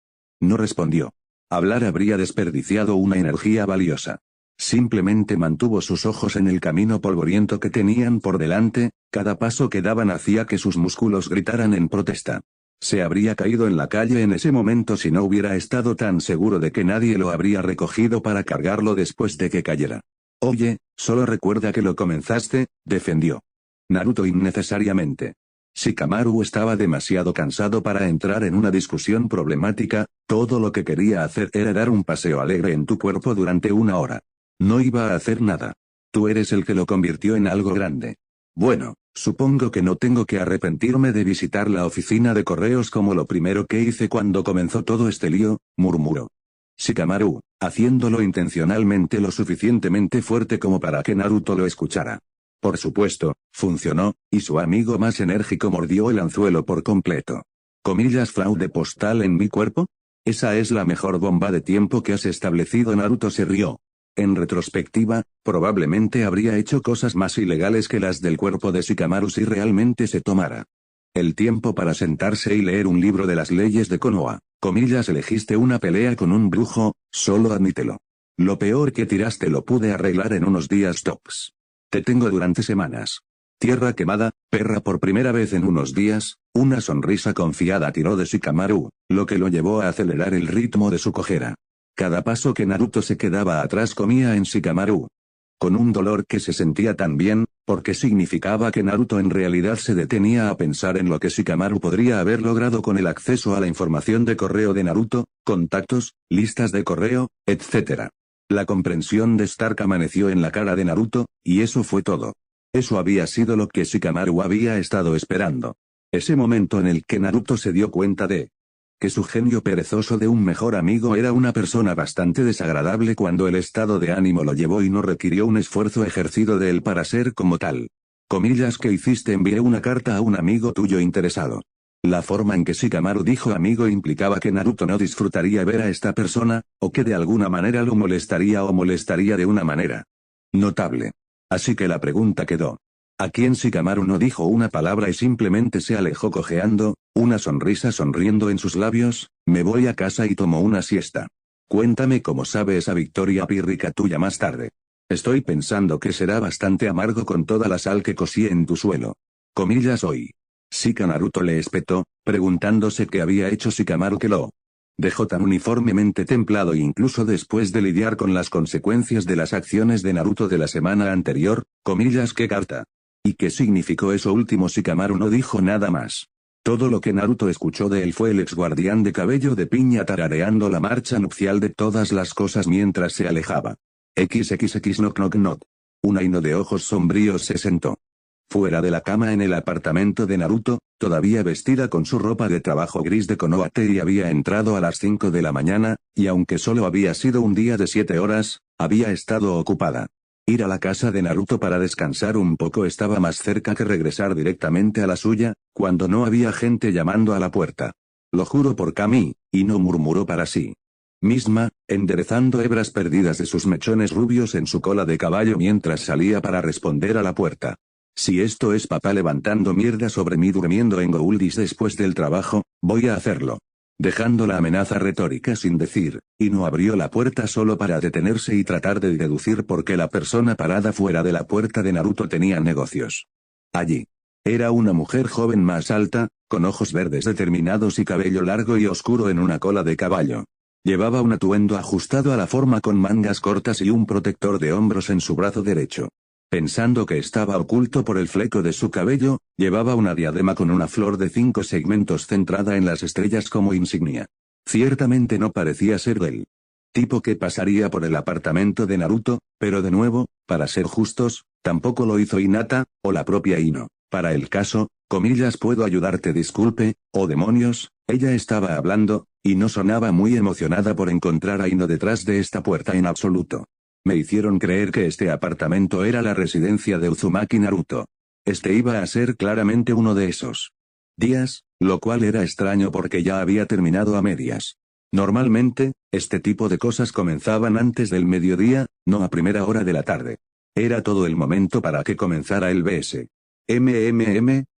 S2: no respondió. Hablar habría desperdiciado una energía valiosa. Simplemente mantuvo sus ojos en el camino polvoriento que tenían por delante, cada paso que daban hacía que sus músculos gritaran en protesta. Se habría caído en la calle en ese momento si no hubiera estado tan seguro de que nadie lo habría recogido para cargarlo después de que cayera. Oye, solo recuerda que lo comenzaste, defendió Naruto innecesariamente. Shikamaru estaba demasiado cansado para entrar en una discusión problemática, todo lo que quería hacer era dar un paseo alegre en tu cuerpo durante una hora. No iba a hacer nada. Tú eres el que lo convirtió en algo grande. Bueno, supongo que no tengo que arrepentirme de visitar la oficina de correos como lo primero que hice cuando comenzó todo este lío, murmuró Shikamaru, haciéndolo intencionalmente lo suficientemente fuerte como para que Naruto lo escuchara. Por supuesto, funcionó, y su amigo más enérgico mordió el anzuelo por completo. Comillas, fraude postal en mi cuerpo. Esa es la mejor bomba de tiempo que has establecido. Naruto se rió. En retrospectiva, probablemente habría hecho cosas más ilegales que las del cuerpo de Shikamaru si realmente se tomara el tiempo para sentarse y leer un libro de las leyes de Konoha. Comillas, elegiste una pelea con un brujo, solo admítelo. Lo peor que tiraste lo pude arreglar en unos días tops. Te tengo durante semanas. Tierra quemada, perra. Por primera vez en unos días, una sonrisa confiada tiró de Shikamaru, lo que lo llevó a acelerar el ritmo de su cojera. Cada paso que Naruto se quedaba atrás comía en Shikamaru. Con un dolor que se sentía tan bien, porque significaba que Naruto en realidad se detenía a pensar en lo que Shikamaru podría haber logrado con el acceso a la información de correo de Naruto, contactos, listas de correo, etc. La comprensión de Stark amaneció en la cara de Naruto, y eso fue todo. Eso había sido lo que Shikamaru había estado esperando. Ese momento en el que Naruto se dio cuenta de que su genio perezoso de un mejor amigo era una persona bastante desagradable cuando el estado de ánimo lo llevó y no requirió un esfuerzo ejercido de él para ser como tal. Comillas, que hiciste, envié una carta a un amigo tuyo interesado. La forma en que Shikamaru dijo amigo implicaba que Naruto no disfrutaría ver a esta persona, o que de alguna manera lo molestaría o molestaría de una manera notable. Así que la pregunta quedó. ¿A quién Shikamaru no dijo una palabra y simplemente se alejó cojeando, una sonrisa sonriendo en sus labios? Me voy a casa y tomo una siesta. Cuéntame cómo sabe esa victoria pírrica tuya más tarde. Estoy pensando que será bastante amargo con toda la sal que cosí en tu suelo. Comillas hoy. Shika Naruto le espetó, preguntándose qué había hecho Shikamaru que lo dejó tan uniformemente templado incluso después de lidiar con las consecuencias de las acciones de Naruto de la semana anterior, comillas qué carta. ¿Y qué significó eso último? Shikamaru no dijo nada más. Todo lo que Naruto escuchó de él fue el ex guardián de cabello de piña tarareando la marcha nupcial de todas las cosas mientras se alejaba. XXX knock knock knock. Un Aino de ojos sombríos se sentó fuera de la cama en el apartamento de Naruto, todavía vestida con su ropa de trabajo gris de Konohate y había entrado a las 5 de la mañana, y aunque solo había sido un día de 7 horas, había estado ocupada. Ir a la casa de Naruto para descansar un poco estaba más cerca que regresar directamente a la suya, cuando no había gente llamando a la puerta. Lo juro por Kami, y no murmuró para sí misma, enderezando hebras perdidas de sus mechones rubios en su cola de caballo mientras salía para responder a la puerta. Si esto es papá levantando mierda sobre mí durmiendo en Gouldis después del trabajo, voy a hacerlo. Dejando la amenaza retórica sin decir, y no abrió la puerta solo para detenerse y tratar de deducir por qué la persona parada fuera de la puerta de Naruto tenía negocios. Allí. Era una mujer joven más alta, con ojos verdes determinados y cabello largo y oscuro en una cola de caballo. Llevaba un atuendo ajustado a la forma con mangas cortas y un protector de hombros en su brazo derecho. Pensando que estaba oculto por el fleco de su cabello, llevaba una diadema con una flor de 5 segmentos centrada en las estrellas como insignia. Ciertamente no parecía ser del tipo que pasaría por el apartamento de Naruto, pero de nuevo, para ser justos, tampoco lo hizo Hinata, o la propia Ino. Para el caso, comillas puedo ayudarte disculpe, oh demonios, ella estaba hablando, y no sonaba muy emocionada por encontrar a Ino detrás de esta puerta en absoluto. Me hicieron creer que este apartamento era la residencia de Uzumaki Naruto. Este iba a ser claramente uno de esos días, lo cual era extraño porque ya había terminado a medias. Normalmente, este tipo de cosas comenzaban antes del mediodía, no a primera hora de la tarde. Era todo el momento para que comenzara el BS.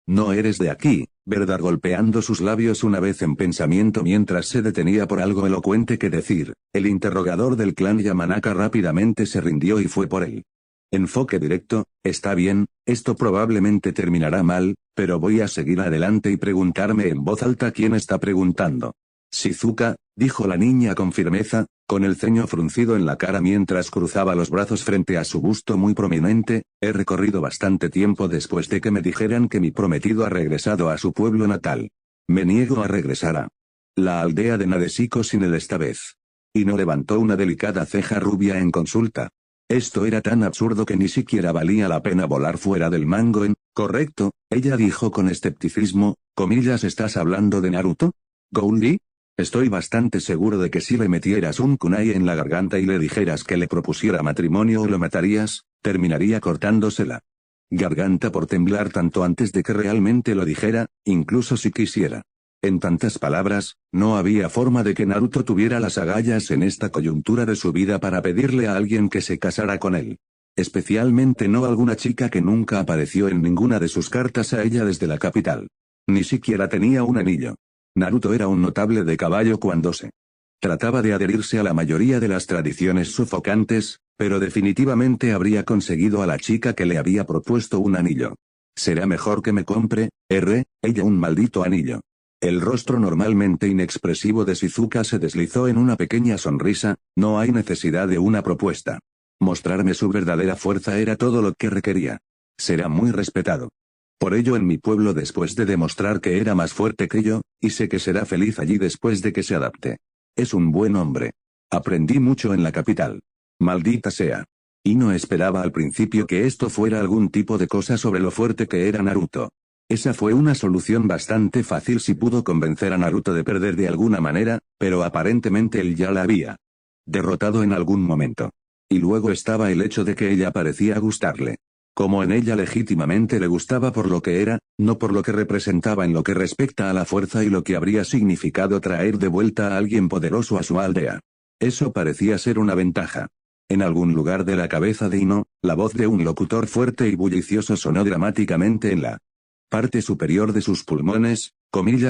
S2: No eres de aquí, ¿verdad? Golpeando sus labios una vez en pensamiento mientras se detenía por algo elocuente que decir, el interrogador del clan Yamanaka rápidamente se rindió y fue por él. Enfoque directo, está bien, esto probablemente terminará mal, pero voy a seguir adelante y preguntarme en voz alta quién está preguntando. Shizuka, dijo la niña con firmeza, con el ceño fruncido en la cara mientras cruzaba los brazos frente a su busto muy prominente, he recorrido bastante tiempo después de que me dijeran que mi prometido ha regresado a su pueblo natal. Me niego a regresar a la aldea de Nadeshiko sin él esta vez. Y no levantó una delicada ceja rubia en consulta. Esto era tan absurdo que ni siquiera valía la pena volar fuera del mango correcto, ella dijo con escepticismo, comillas ¿estás hablando de Naruto? ¿Goldie? Estoy bastante seguro de que si le metieras un kunai en la garganta y le dijeras que le propusiera matrimonio o lo matarías, terminaría cortándose la garganta por temblar tanto antes de que realmente lo dijera, incluso si quisiera. En tantas palabras, no había forma de que Naruto tuviera las agallas en esta coyuntura de su vida para pedirle a alguien que se casara con él. Especialmente no alguna chica que nunca apareció en ninguna de sus cartas a ella desde la capital. Ni siquiera tenía un anillo. Naruto era un notable de caballo cuando se trataba de adherirse a la mayoría de las tradiciones sufocantes, pero definitivamente habría conseguido a la chica que le había propuesto un anillo. Será mejor que me compre, ella un maldito anillo. El rostro normalmente inexpresivo de Shizuka se deslizó en una pequeña sonrisa, no hay necesidad de una propuesta. Mostrarme su verdadera fuerza era todo lo que requería. Será muy respetado. Por ello en mi pueblo después de demostrar que era más fuerte que yo, y sé que será feliz allí después de que se adapte. Es un buen hombre. Aprendí mucho en la capital. Maldita sea. Y no esperaba al principio que esto fuera algún tipo de cosa sobre lo fuerte que era Naruto. Esa fue una solución bastante fácil si pudo convencer a Naruto de perder de alguna manera, pero aparentemente él ya la había derrotado en algún momento. Y luego estaba el hecho de que ella parecía gustarle. Como en ella legítimamente le gustaba por lo que era, no por lo que representaba en lo que respecta a la fuerza y lo que habría significado traer de vuelta a alguien poderoso a su aldea. Eso parecía ser una ventaja. En algún lugar de la cabeza de Ino, la voz de un locutor fuerte y bullicioso sonó dramáticamente en la parte superior de sus pulmones,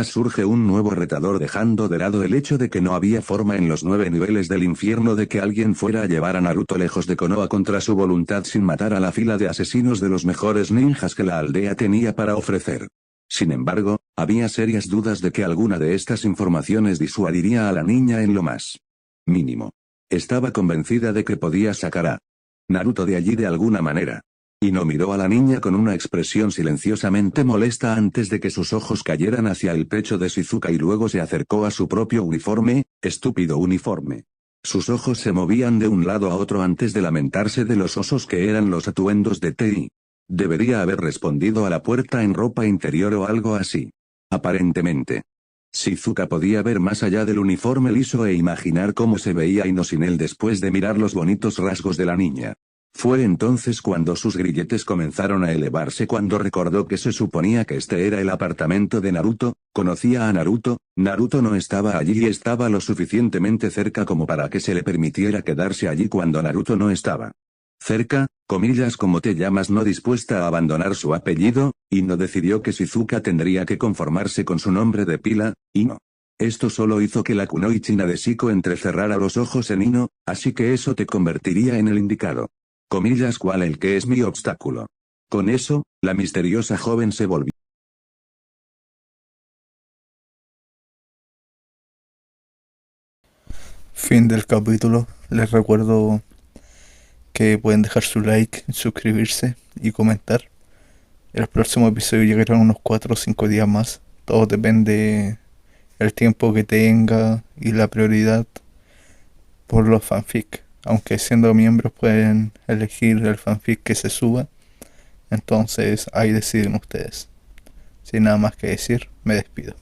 S2: surge un nuevo retador dejando de lado el hecho de que no había forma en los 9 niveles del infierno de que alguien fuera a llevar a Naruto lejos de Konoha contra su voluntad sin matar a la fila de asesinos de los mejores ninjas que la aldea tenía para ofrecer. Sin embargo, había serias dudas de que alguna de estas informaciones disuadiría a la niña en lo más mínimo. Estaba convencida de que podía sacar a Naruto de allí de alguna manera. Ino miró a la niña con una expresión silenciosamente molesta antes de que sus ojos cayeran hacia el pecho de Shizuka y luego se acercó a su propio uniforme, estúpido uniforme. Sus ojos se movían de un lado a otro antes de lamentarse de los osos que eran los atuendos de Tei. Debería haber respondido a la puerta en ropa interior o algo así. Aparentemente. Shizuka podía ver más allá del uniforme liso e imaginar cómo se veía Ino sin él después de mirar los bonitos rasgos de la niña. Fue entonces cuando sus grilletes comenzaron a elevarse cuando recordó que se suponía que este era el apartamento de Naruto, conocía a Naruto, Naruto no estaba allí y estaba lo suficientemente cerca como para que se le permitiera quedarse allí cuando Naruto no estaba. Cerca, como te llamas no dispuesta a abandonar su apellido, Ino decidió que Shizuka tendría que conformarse con su nombre de pila, Ino. Esto solo hizo que la kunoichi de Shiko entrecerrara los ojos en Ino, así que eso te convertiría en el indicado. ¿Cuál el que es mi obstáculo? Con eso, la misteriosa joven se volvió.
S1: Fin del capítulo. Les recuerdo que pueden dejar su like, suscribirse y comentar. El próximo episodio llegará en unos 4 o 5 días más. Todo depende el tiempo que tenga y la prioridad por los fanfic. Aunque siendo miembros pueden elegir el fanfic que se suba. Entonces ahí deciden ustedes. Sin nada más que decir, me despido.